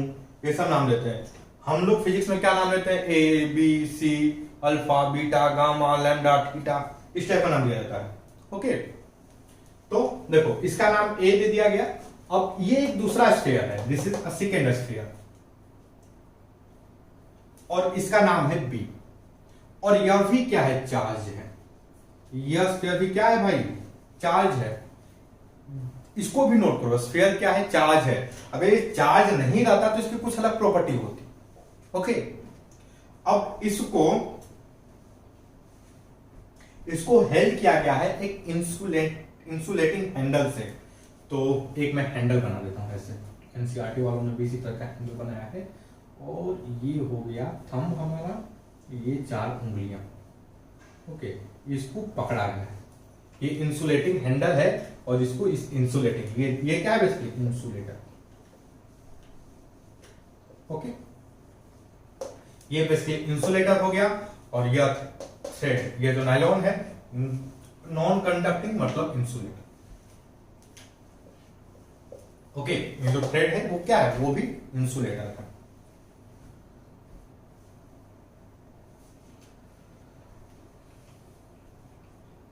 S1: ये सब नाम देते हैं। हम लोग फिजिक्स में क्या नाम देते हैं, A B C, alpha, beta, gamma, lambda, theta, इस टाइप का नाम दिया जाता है। ओके, तो देखो इसका नाम ए दे दिया गया। अब ये एक दूसरा स्फीयर है, this is a second sphere, और इसका नाम है बी, और यह भी क्या है, चार्ज है। यह स्फीयर भी क्या है भाई, चार्ज है। इसको भी नोट करो, स्फीयर क्या है, चार्ज है। अगर ये चार्ज नहीं रहता तो इसकी कुछ अलग प्रॉपर्टी होती। ओके, अब इसको हेल्ड किया गया है एक इंसुलेटिंग हैंडल से। तो एक मैं हैंडल बना देता हूं ऐसे, एनसीईआरटी वालों ने भी इसी तरह का हैंडल बनाया है, और ये हो गया थंब हमारा, ये 4 उंगलियां। ओके, इसको पकड़ा गया है, ये इंसुलेटिंग हैंडल है, और इसको इस इंसुलेटिंग, ये क्या है बेसिकली, इंसुलेटर। ओके, ये बेसिकली इंसुलेटर हो गया, और यह थ्रेड, ये जो नायलॉन है, नॉन कंडक्टिंग मतलब इंसुलेटर। ओके, ये जो थ्रेड है वो क्या है, वो भी इंसुलेटर है।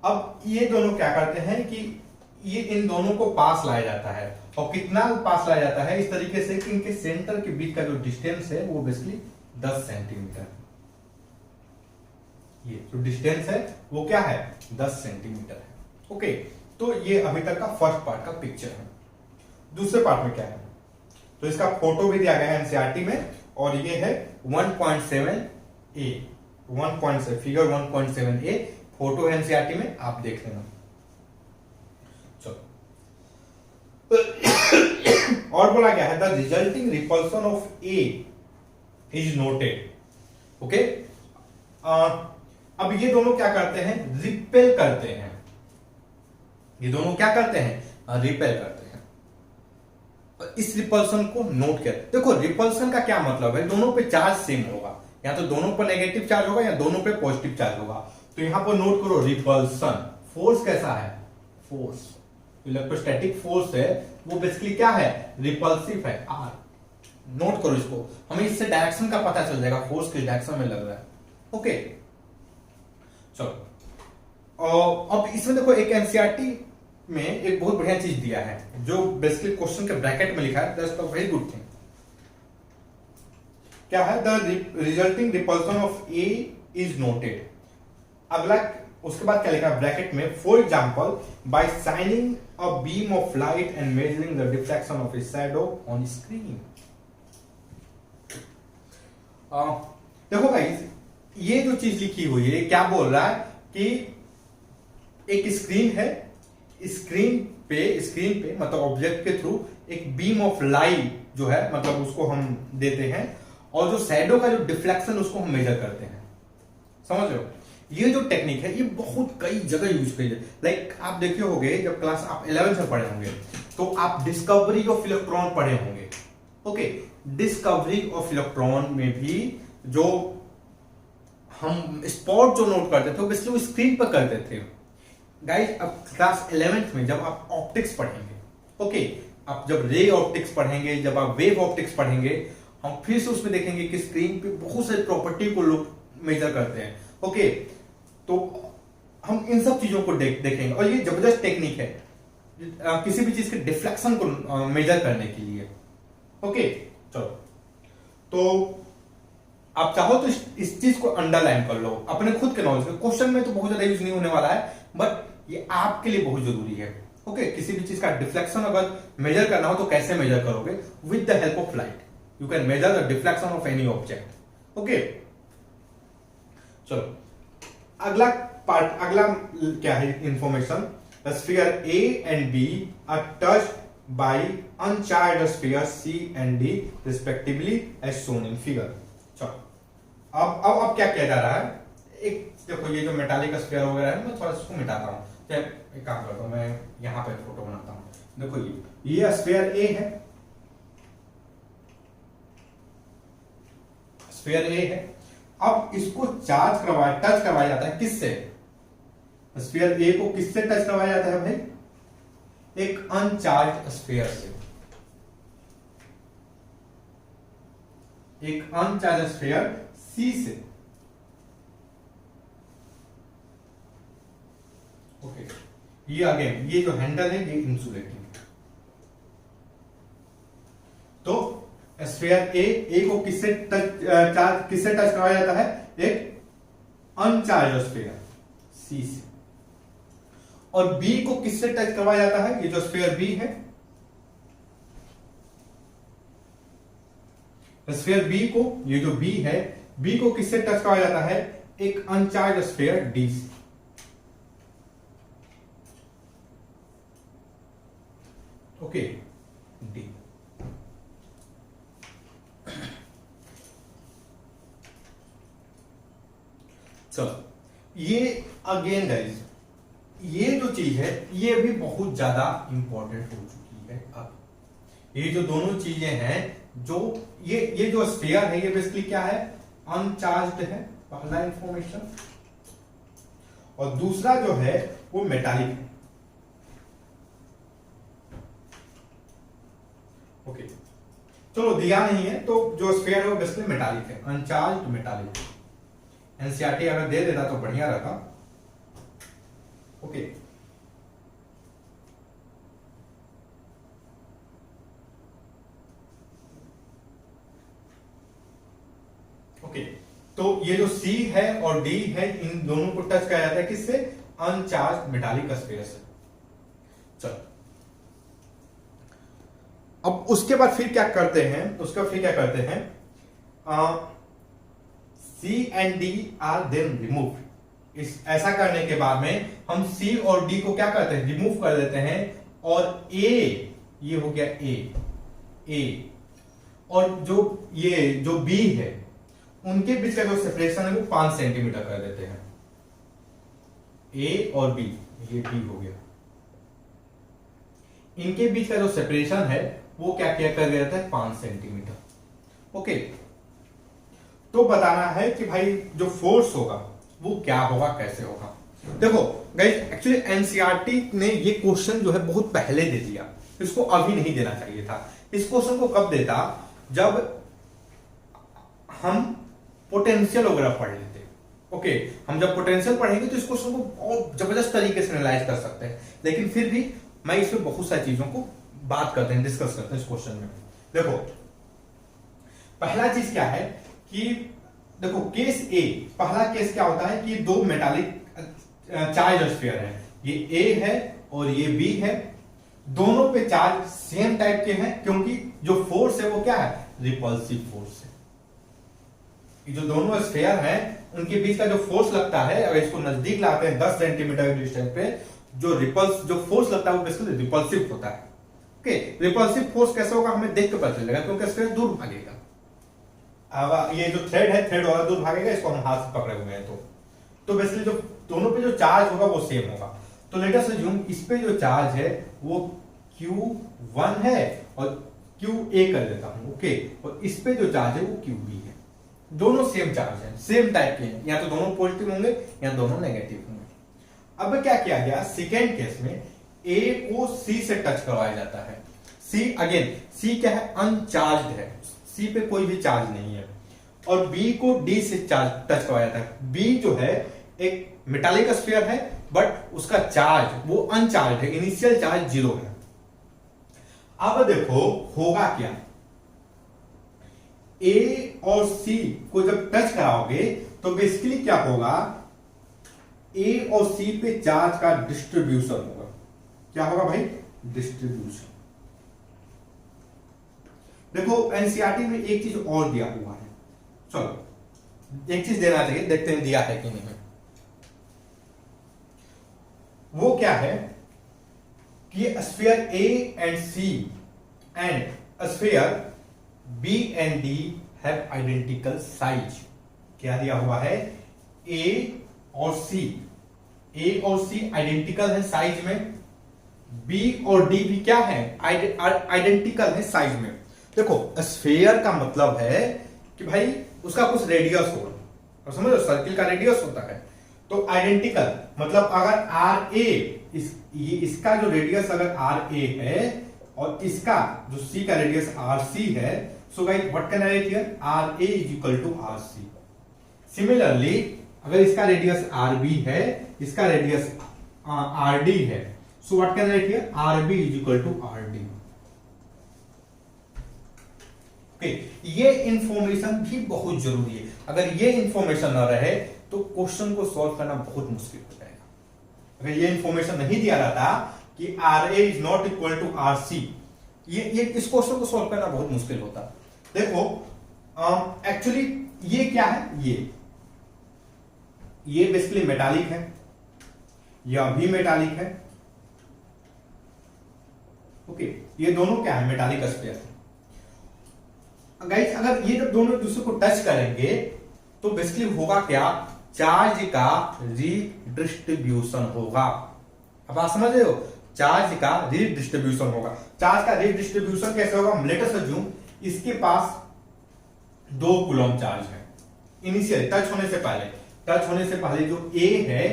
S1: अब ये दोनों क्या करते हैं कि ये इन दोनों को पास लाया जाता है, और कितना पास लाया जाता है, इस तरीके से कि इनके सेंटर के बीच का जो डिस्टेंस है वो बेसिकली 10 सेंटीमीटर। ये जो डिस्टेंस है वो क्या है, 10 सेंटीमीटर है। ओके, तो ये अभी तक का फर्स्ट पार्ट का पिक्चर है। दूसरे पार्ट में क्या है, तो इसका फोटो भी दिया गया है एनसीईआरटी में, और ये है 1.7a, फिगर 1.7a फोटो है एनसीईआरटी में, आप देख लेना। चलो, और बोला गया है the resulting repulsion of A is noted. Okay, अब ये दोनों क्या करते हैं, रिपेल करते हैं। ये दोनों क्या करते हैं, रिपेल करते हैं। इस रिपल्सन को नोट किया। देखो, रिपल्सन का क्या मतलब है, दोनों पे चार्ज सेम होगा, या तो दोनों पर नेगेटिव चार्ज होगा या दोनों पे पॉजिटिव चार्ज होगा। तो यहां पर नोट करो रिपल्सन। फोर्स कैसा है, फोर्स, इलेक्ट्रोस्टैटिक फोर्स है वो बेसिकली क्या है, रिपल्सिव है, आर। नोट करो इसको, हमें इससे डायरेक्शन का पता चल जाएगा, फोर्स किस डायरेक्शन में लग रहा है। ओके, चलो, अब इसमें देखो एक एनसीईआरटी में एक बहुत बढ़िया चीज दिया है, जो बेसिकली क्वेश्चन के ब्रैकेट में लिखा है, that's a very good thing. क्या है, the resulting repulsion of A is noted. अगला, उसके बाद क्या लिखा है ब्रैकेट में, for example bye shining a beam of light and measuring the diffraction of A shadow on screen. देखो गाइस, ये जो चीज लिखी हुई है क्या बोल रहा है कि एक स्क्रीन है, स्क्रीन पे मतलब ऑब्जेक्ट के थ्रू एक बीम ऑफ लाइट जो है, मतलब उसको हम देते हैं, और जो शैडो का जो डिफ्लेक्शन उसको हम मेजर करते हैं। समझ रहे हो, ये जो टेक्निक है ये बहुत कई जगह यूज की है। लाइक आप देखे होंगे, जब क्लास आप 11th में पढ़े होंगे तो आप डिस्कवरी ऑफ इलेक्ट्रॉन पढ़े होंगे। ओके, डिस्कवरी ऑफ इलेक्ट्रॉन में भी जो हम स्पॉट जो नोट करते थे बेसिकली वो स्क्रीन पर करते थे। गाइस, अब क्लास 11th में जब आप ऑप्टिक्स पढ़ेंगे, ओके, आप जब रे ऑप्टिक्स पढ़ेंगे, जब आप वेव ऑप्टिक्स पढ़ेंगे, हम फिर से उसमें देखेंगे कि स्क्रीन पे बहुत सारी प्रॉपर्टी को लोग मेजर करते हैं। ओके, तो हम इन सब चीजों को देखेंगे, और ये जबरदस्त टेक्निक है किसी भी चीज के डिफ्लेक्शन को मेजर करने के लिए। ओके, चलो, तो आप चाहो तो इस चीज को अंडरलाइन कर लो अपने खुद के नॉलेज में। क्वेश्चन में तो बहुत ज्यादा यूज नहीं होने वाला है, बट ये आपके लिए बहुत जरूरी है। ओके, किसी भी चीज का डिफ्लेक्शन अगर मेजर करना हो तो कैसे मेजर करोगे? With the help of light you can measure the deflection of any object. Okay, चलो अगला पार्ट, अगला क्या है information. The sphere A and B are touched by uncharged sphere C and D respectively as shown in figure. चलो अब क्या किया जा रहा है? एक देखो, ये जो मेटालिक स्फीयर वगैरह है, मैं थोड़ा इसको मिटाता हूँ। एक काम करता हूँ, मैं यहाँ पे फोटो बनाता हूँ। देखो ये स्फीयर ए है, स्फीयर ए है। अब इसको टच करवाया जाता है किससे? स्फीयर ए को किससे टच करवाया जाता है भाई? एक अनचार्ज स्फीयर से। एक अनचार्ज स्फीयर सी से। ओके, ये अगेन ये जो हैंडल है ये इंसुलेटिंग है। तो स्फीयर ए को किससे टच करवाया जाता है? एक अनचार्ज स्फीयर सी से। और बी को किससे टच करवाया जाता है? ये जो स्फीयर बी है, स्फीयर बी को, ये जो बी है, बी को किससे टच करवाया जाता है? एक अनचार्ज स्फीयर डी से। Okay, D. चलो ये अगेन गाइस, ये जो चीज है ये भी बहुत ज्यादा इंपॉर्टेंट हो चुकी है। अब ये जो दोनों चीजें हैं, जो ये जो स्फीयर है, ये बेसिकली क्या है? अनचार्ज्ड है, पहला इंफॉर्मेशन। और दूसरा जो है वो मेटालिक है। ओके, चलो दिया नहीं है तो जो स्फीयर है वो बेसिकली मेटालिक है, अनचार्ज्ड मेटालिक। एनसीईआरटी अगर दे देता तो बढ़िया रहता। ओके, ओके, तो ये जो सी है और डी है, इन दोनों को टच किया जाता है किससे? अनचार्ज मेटालिक स्फीयर से। चलो अब उसके बाद फिर क्या करते हैं? C and D are then remove. ऐसा करने के बाद में हम सी और डी को क्या करते हैं? रिमूव कर देते हैं। और ए, ये हो गया ए, और जो बी है, उनके बीच का जो सेपरेशन है वो 5 सेंटीमीटर कर देते हैं। ए और बी, ये बी हो गया, इनके बीच का जो सेपरेशन है वो क्या कर दिया जाता है? 5 सेंटीमीटर। ओके, तो बताना है कि भाई जो फोर्स होगा वो क्या होगा, कैसे होगा। देखो गाइस, एक्चुअली एनसीईआरटी ने ये क्वेश्चन जो है बहुत पहले दे दिया, इसको अभी नहीं देना चाहिए था। इस क्वेश्चन को कब देता? जब हम पोटेंशियल वगैरह पढ़ लेते। ओके, हम जब पोटेंशियल पढ़ेंगे तो इस क्वेश्चन को बहुत जबरदस्त तरीके से एनालाइज कर सकते हैं। लेकिन फिर भी मैं इसमें बहुत सारी चीजों को बात करते हैं, डिस्कस करते हैं इस क्वेश्चन में। देखो पहला चीज क्या है कि देखो केस ए, पहला केस क्या होता है कि दो मेटालिक चार्ज स्फीयर है, ये ए है और ये बी है। दोनों पे चार्ज सेम टाइप के हैं, क्योंकि जो फोर्स है वो क्या है? रिपल्सिव फोर्स है। ये जो दोनों स्फीयर हैं उनके बीच का जो फोर्स लगता है, अगर इसको नजदीक लाते हैं 10 सेंटीमीटर डिस्टेंस पे, जो फोर्स लगता है वो बेसिकली रिपल्सिव होता है। ओके, रिपल्सिव फोर्स कैसे होगा हमें देख के पता चलेगा, क्योंकि स्फीयर दूर भागेगा। अब ये जो थ्रेड है, थ्रेड वाला दूर भागेगा, इसको हम हाथ से पकड़े हुए हैं तो बेसिकली जो दोनों पे जो चार्ज होगा वो सेम होगा। तो लेट अस अज्यूम इस पे जो चार्ज है वो Q1 है और QA कर देता हूं। ओके, और इस पे जो चार्ज है वो QB है। दोनों सेम चार्ज है, सेम टाइप के हैं, या तो दोनों पॉजिटिव होंगे या दोनों नेगेटिव होंगे। अब क्या किया गया? सेकेंड केस में A को C से टच करवाया जाता है। C अगेन, C क्या है? अनचार्ज्ड है, C पे कोई भी चार्ज नहीं है। और B को D से टच करवाया जाता है। B जो है एक मेटालिक स्फीयर है, बट उसका चार्ज वो अनचार्ज है, इनिशियल चार्ज 0 है। अब देखो होगा क्या? A और C को जब टच कराओगे तो बेसिकली क्या होगा? ए और सी पे चार्ज का डिस्ट्रीब्यूशन होगा। क्या होगा भाई? डिस्ट्रीब्यूशन। देखो एनसीईआरटी में एक चीज और दिया हुआ है, चलो एक चीज देना चाहिए, देखते हैं दिया है कि नहीं। वो क्या है कि sphere A and C and sphere B and D have identical size. क्या दिया हुआ है? ए और सी आइडेंटिकल है साइज में, बी और डी भी क्या है? आइडेंटिकल है साइज में। देखो स्फीयर का मतलब है कि भाई उसका कुछ रेडियस हो, और समझो सर्किल का रेडियस होता है, तो आइडेंटिकल मतलब अगर आर ए इसका जो रेडियस अगर आर ए है और इसका जो सी का रेडियस आर सी है, so guys what can I write here? R A is equal to R C. Similarly अगर इसका रेडियस आर बी है, इसका रेडियस आर डी है, so what can I write here? R B is equal to R D. ये information भी बहुत जरूरी है। अगर ये इंफॉर्मेशन ना रहे तो क्वेश्चन को सॉल्व करना बहुत मुश्किल हो जाएगा। अगर ये इंफॉर्मेशन नहीं दिया रहता कि R A is not equal to R C, ये इस क्वेश्चन को सॉल्व करना बहुत मुश्किल होता। देखो एक्चुअली ये क्या है? ये बेसिकली मेटालिक है, यह भी मेटालिक है। ओके, ये दोनों क्या है? मेटालिक स्फीयर है। गाइस अगर ये जब दोनों दूसरे को टच करेंगे तो बेसिकली होगा क्या? चार्ज का रीडिस्ट्रीब्यूशन होगा। अब आप समझ रहे हो? चार्ज का रीडिस्ट्रीब्यूशन होगा। चार्ज का रीडिस्ट्रीब्यूशन कैसे होगा? लेट अस अज्यूम इसके पास 2 कूलम चार्ज है इनिशियल टच होने से पहले जो ए है,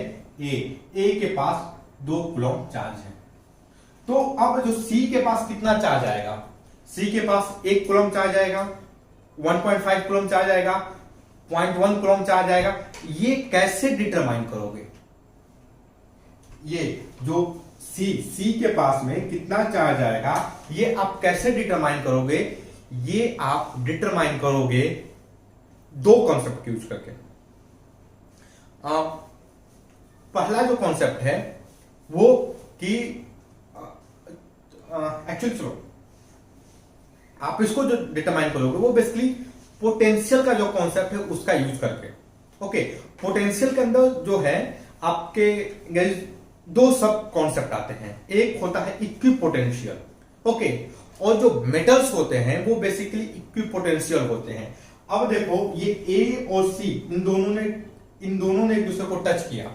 S1: ए के पास 2 कूलम चार्ज है। तो अब जो सी के पास कितना चार्ज आएगा? सी के पास 1 कूलम चार्ज आएगा, 1.5 कूलम चार्ज आएगा, 0.1 कूलम चार्ज आएगा। ये कैसे डिटरमाइन करोगे? ये जो सी के पास में कितना चार्ज आएगा, ये आप कैसे डिटरमाइन करोगे? ये आप डिटरमाइन करोगे 2 कॉन्सेप्ट यूज करके। पहला जो कॉन्सेप्ट है वो कि एक्चुअली चलो आप इसको जो डिटरमाइन करोगे वो बेसिकली पोटेंशियल का जो कॉन्सेप्ट है उसका यूज करके। ओके, पोटेंशियल के अंदर जो है आपके 2 सब कॉन्सेप्ट आते हैं। एक होता है इक्विपोटेंशियल, ओके, और जो मेटल्स होते हैं वो बेसिकली इक्विपोटेंशियल होते हैं। अब देखो ये ए और सी इन दोनों ने एक दूसरे को टच किया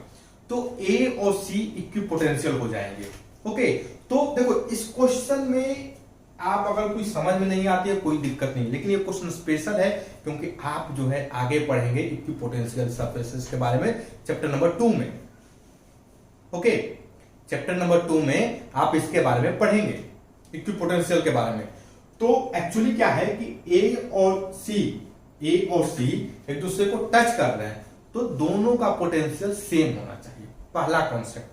S1: तो ए और सी इक्विपोटेंशियल हो जाएंगे। ओके, तो देखो इस क्वेश्चन में आप अगर कोई समझ में नहीं आती है कोई दिक्कत नहीं, लेकिन ये क्वेश्चन स्पेशल है क्योंकि आप जो है आगे पढ़ेंगे इक्विपोटेंशियल सरफेसेस के बारे में चैप्टर नंबर 2 में। ओके, चैप्टर नंबर 2 में आप इसके बारे में पढ़ेंगे इक्विपोटेंशियल के बारे में। तो एक्चुअली क्या है कि ए और सी एक दूसरे को टच कर रहे हैं तो दोनों का पोटेंशियल सेम होना चाहिए। पहला कॉन्सेप्ट,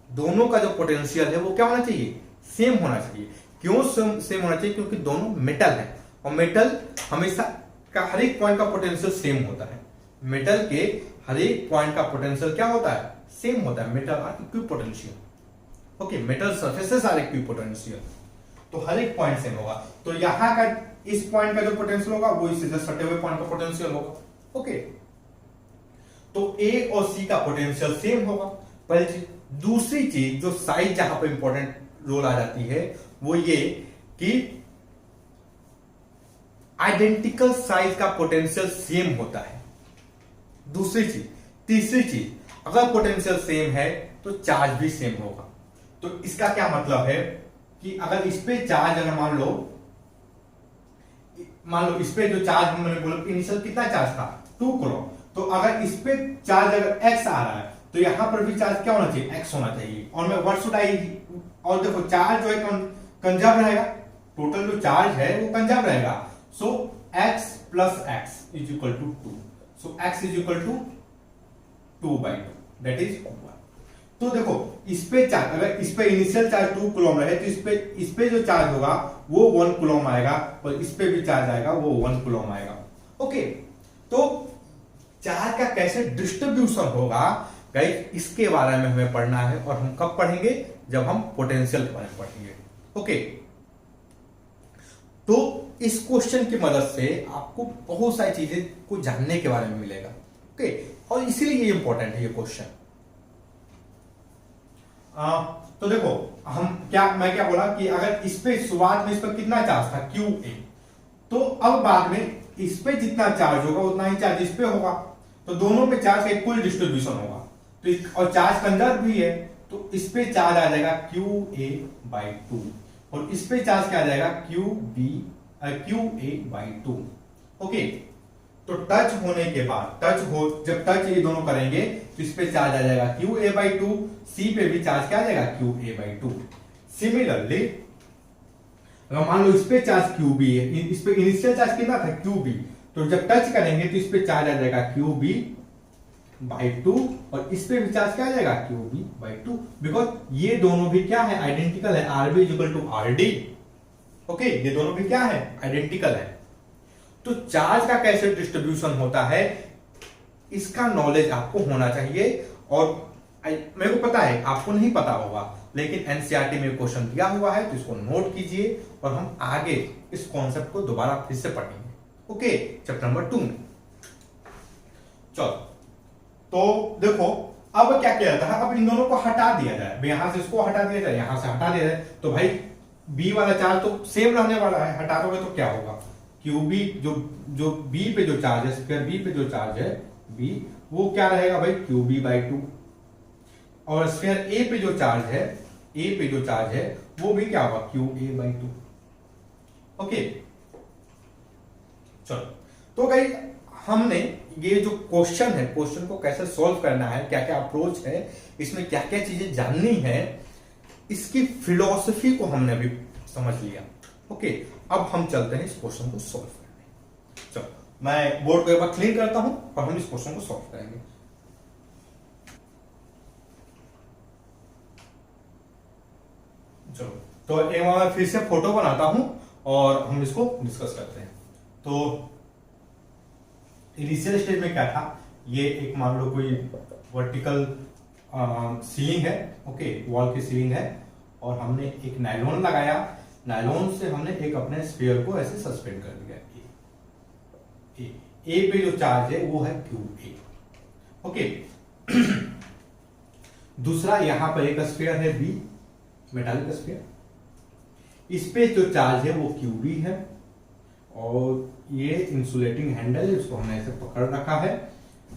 S1: दोनों का जो पोटेंशियल है वो क्या होना चाहिए? सेम होना चाहिए। क्यों सेम होना चाहिए? क्योंकि दोनों मेटल है और मेटल हमेशा का हर एक पॉइंट का पोटेंशियल सेम होता है। मेटल के हर एक पॉइंट का पोटेंशियल क्या होता है? सेम होता है। Metal are equipotential. Okay, metal surfaces are equipotential, तो हर एक पॉइंट सेम होगा। तो यहां का इस पॉइंट का जो पोटेंशियल होगा वो इससे जस्ट सटे हुए पॉइंट का पोटेंशियल होगा। ओके, तो ए और सी का पोटेंशियल सेम होगा पहली चीज। दूसरी चीज जो साइज जहां पर इंपॉर्टेंट रोल आ जाती है वो ये कि आइडेंटिकल साइज का पोटेंशियल सेम होता है। दूसरी चीज, तीसरी चीज, अगर पोटेंशियल सेम है तो चार्ज भी सेम होगा। तो इसका क्या मतलब है कि अगर इस पे चार्ज अगर मान लो इस पे जो चार्ज मैंने बोला इनिशियल कितना चार्ज था? 2 कूलम। तो अगर इस पे चार्ज अगर x आ रहा है तो यहां पर भी चार्ज क्या होना चाहिए? x होना चाहिए। और मैं व्हाट शुड आई, और देखो चार्ज जो है कंजर्व रहेगा, टोटल जो चार्ज है वो कंजर्व रहेगा। So x plus x is equal to 2। So x is equal to 2/2 that is 1। तो देखो इस पे चार्ज, अगर इस पे इनिशियल चार्ज 2 कूलम रहे तो इस पे जो चार्ज होगा वो 1 कूलम आएगा और इस पे भी चार्ज आएगा वो 1 कूलम आएगा। ओके, तो चार्ज का कैसे डिस्ट्रीब्यूशन होगा गाइस इसके बारे में हमें पढ़ना है, और हम कब पढ़ेंगे, जब हम पोटेंशियल के बारे में पढ़ेंगे। ओके, तो इस क्वेश्चन की मदद से आपको बहुत सारी चीजें को जानने के बारे में मिलेगा। ओके, और इसीलिए ये इंपॉर्टेंट है ये क्वेश्चन। तो देखो मैं क्या बोला कि अगर इस पे शुरुआत में इस पर कितना चार्ज था क्यू ए, तो अब बाद में इस पे जितना चार्ज होगा उतना ही चार्ज इस पे होगा, तो दोनों पे चार्ज का इक्वल डिस्ट्रीब्यूशन होगा। तो और चार्ज कंजर्व भी है, तो इस पे चार्ज आ जाएगा क्यू ए बाई टू, और इस पे चार्ज क्या आ जाएगा Q A by two. Okay, तो टच होने के बाद जब टच ये दोनों करेंगे तो इस पे चार्ज आ जाएगा क्यू ए बाई टू, सी पे भी चार्ज क्या आ जाएगा Q A by to. Similarly अगर मान लो इस पे चार्ज क्यू बी है, इस पे इनिशियल चार्ज कितना था क्यू बी, तो जब टच करेंगे तो इस पे चार्ज आ जाएगा क्यू बी बाई टू, और इस पे भी चार्ज क्या आ जाएगा Q B by two, because ये दोनों भी क्या है, आइडेंटिकल है, R B equal to R D. Okay, ये दोनों भी क्या है, आइडेंटिकल है। तो चार्ज का कैसे डिस्ट्रीब्यूशन होता है इसका नॉलेज आपको होना चाहिए, और मेरे को पता है आपको नहीं पता होगा, लेकिन एनसीईआरटी में क्वेश्चन दिया हुआ है, तो इसको नोट कीजिए और हम आगे इस कॉन्सेप्ट को दोबारा फिर से पढ़ेंगे। ओके, चैप्टर नंबर 2 में चलो, तो देखो अब क्या किया जाता है, अब इन दोनों को हटा दिया जाए, यहां से इसको हटा दिया जाए, यहां से हटा दिया जाए, तो भाई बी वाला चार्ज तो सेम रहने वाला है, हटा दोगे तो क्या होगा, क्यू बी जो बी पे जो चार्ज है, स्क्वायर बी पे जो चार्ज है बी, वो क्या रहेगा भाई क्यू बी बाई टू, और स्फीयर ए पे जो चार्ज है, वो भी क्या होगा Q A by two. Okay, चलो, तो गाइस हमने ये जो क्वेश्चन है, क्वेश्चन को कैसे सॉल्व करना है, क्या क्या अप्रोच है, इसमें क्या क्या चीजें जाननी है, इसकी फिलॉसफी को हमने अभी समझ लिया। ओके, अब हम चलते हैं इस क्वेश्चन को सॉल्व करने। चलो, मैं बोर्ड को एक बार क्लीन करता हूं और हम इस क्वेश्चन को सॉल्व करेंगे। चलो, तो एक बार फिर से फोटो बनाता हूं और हम इसको डिस्कस करते हैं। तो इनिशियल स्टेज में क्या था, ये एक मान लो कोई वर्टिकल सीलिंग है, ओके, वॉल की सीलिंग है, और हमने एक नायलॉन लगाया, नायलॉन से हमने एक अपने स्फीयर को ऐसे सस्पेंड कर दिया। ए पे जो चार्ज है वो है क्यू ए। ओके, दूसरा यहां पर एक स्फीयर है बी, मेटालिक स्फीयर, इस पे जो चार्ज है वो क्यू बी है, और ये इंसुलेटिंग हैंडल है, इसको हमने ऐसे पकड़ रखा है।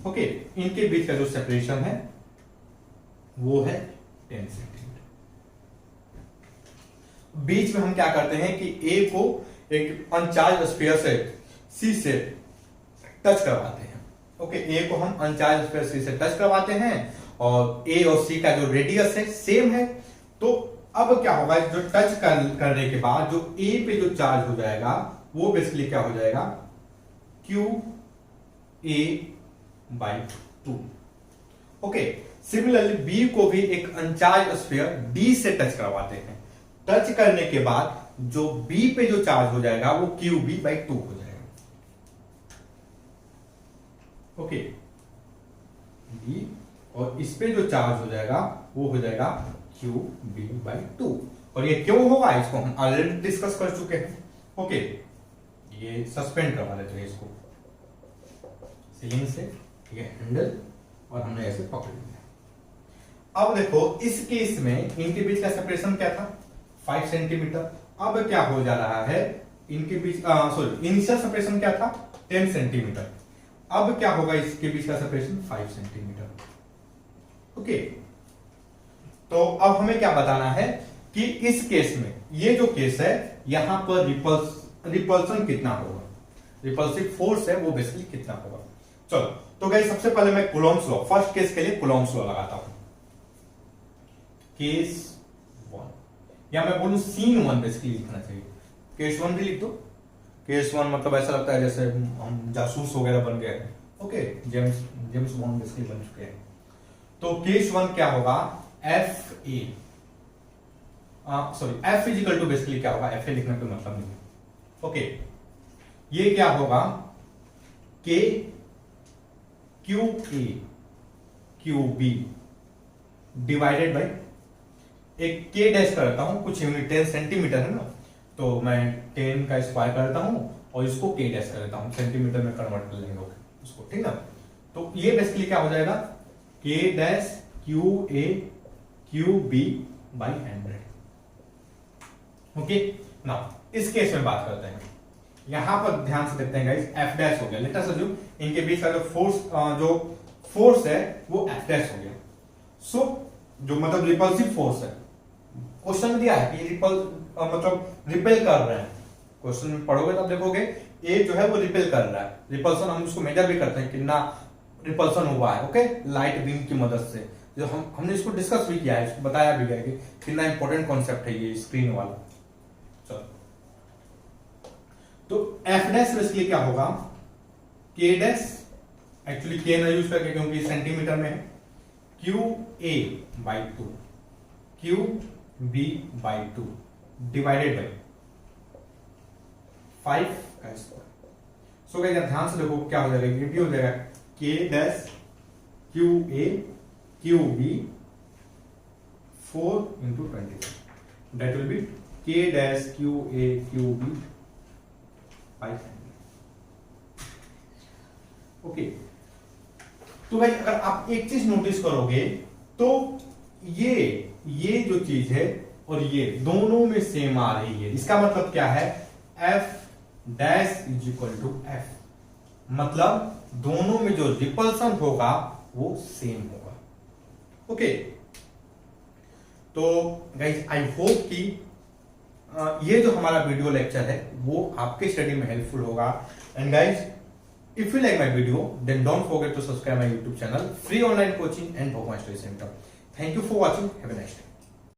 S1: ओके, इनके बीच का जो सेपरेशन है वो है 10 सेंटीमीटर। बीच में हम क्या करते हैं कि ए को एक अनचार्ज स्फीयर से सी से टच करवाते हैं। ओके, ए को हम अनचार्ज स्फीयर सी से टच करवाते हैं, और ए और सी का जो रेडियस है सेम है। तो अब क्या होगा, जो टच करने के बाद जो ए पे जो चार्ज हो जाएगा वो बेसिकली क्या हो जाएगा Q A by two. Okay, similarly B को भी एक अनचार्ज स्फीयर डी से टच करवाते हैं, टच करने के बाद जो बी पे जो चार्ज हो जाएगा वो क्यू बी बाई टू हो जाएगा। ओके, बी और इस पे जो चार्ज हो जाएगा वो हो जाएगा क्यू बी बाई टू, और ये क्यों होगा इसको हम ऑलरेडी डिस्कस कर चुके हैं। ओके, ये सस्पेंड करवा देते हैं इसको सीलिंग से, ठीक है, हैंडल, और हमने ऐसे पकड़ लिया। अब देखो इस केस में इनके बीच का सेपरेशन क्या था 5 सेंटीमीटर। अब क्या हो जा रहा है, इनके बीच सॉरी इनिशियल सेपरेशन क्या था 10 सेंटीमीटर, अब क्या होगा इसके बीच का सेपरेशन 5 सेंटीमीटर। ओके, तो अब हमें क्या बताना है कि इस केस में, ये जो केस है यहां पर रिपल्सन कितना होगा, रिपल्सिव फोर्स है वो बेसिकली कितना होगा। चलो, तो गाइस सबसे पहले मैं कूलॉम्स लॉ, फर्स्ट केस के लिए कूलॉम्स लॉ लगाता हूं। केस 1, या मैं बोलूं सीन 1 बेसिकली लिखना चाहिए, केस 1 भी लिख दो। केस 1 मतलब ऐसा लगता है जैसे हम जासूस वगैरह बन गए हैं। ओके, जेम्स बॉन्ड बेसिकली बन चुके हैं। तो केस 1 क्या होगा, F A, sorry F is equal to basically क्या होगा, एफ ए लिखने का मतलब नहीं है। ओके, ये क्या होगा के क्यू QB डिवाइडेड बाई एक K डैश करता हूं, कुछ यूनिट 10 सेंटीमीटर है ना, तो मैं 10 का स्क्वायर करता हूं और इसको K डैश कर देता हूं, सेंटीमीटर में कन्वर्ट कर लेंगे उसको, ठीक ना। तो ये बेसिकली क्या हो जाएगा, K dash QA QB by 100। Okay ना, इस केस में बात करते हैं, यहां पर ध्यान से देखते हैं गाइस, F डैश हो गया, लेट अस अज्यूम इनके बीच का जो फोर्स है वो F डैश हो गया। सो जो मतलब रिपल्सिव फोर्स है, क्वेश्चन में दिया है कि मतलब रिपेल कर रहे हैं, क्वेश्चन में पढ़ोगे तब देखोगे ए जो है वो रिपेल कर रहा है, रिपल्सन हम उसको मेजर भी करते हैं कितना रिपल्सन हुआ है, ओके, लाइट बीम की मदद से, जो हमने इसको डिस्कस भी किया है, इसको बताया भी गया कि कितना इंपॉर्टेंट कॉन्सेप्ट है ये स्क्रीन वाला। चलो, तो एफ डैश बेसिकली क्या होगा, के डैश, एक्चुअली के ना यूज करके क्योंकि सेंटीमीटर में है, Q A by 2 Q B by 2 divided by 5 का स्क्वायर। सो गाइस ध्यान से देखो क्या हो जाएगा, ये भी हो जाएगा K dash Q A Q B 4 into 20, that will be K dash Q A Q B 500। Okay, तो भाई अगर आप एक चीज नोटिस करोगे तो ये जो चीज है और ये दोनों में सेम आ रही है, इसका मतलब क्या है, F dash is equal to F, मतलब दोनों में जो रिपल्सन होगा वो सेम होगा। ओके, तो गाइस आई होप कि ये जो हमारा वीडियो लेक्चर है वो आपके स्टडी में हेल्पफुल होगा। And guys, if you like my video, then don't forget to subscribe my YouTube channel, Free Online Coaching and Bhagwan Study Center. Thank you for watching. Have a nice day.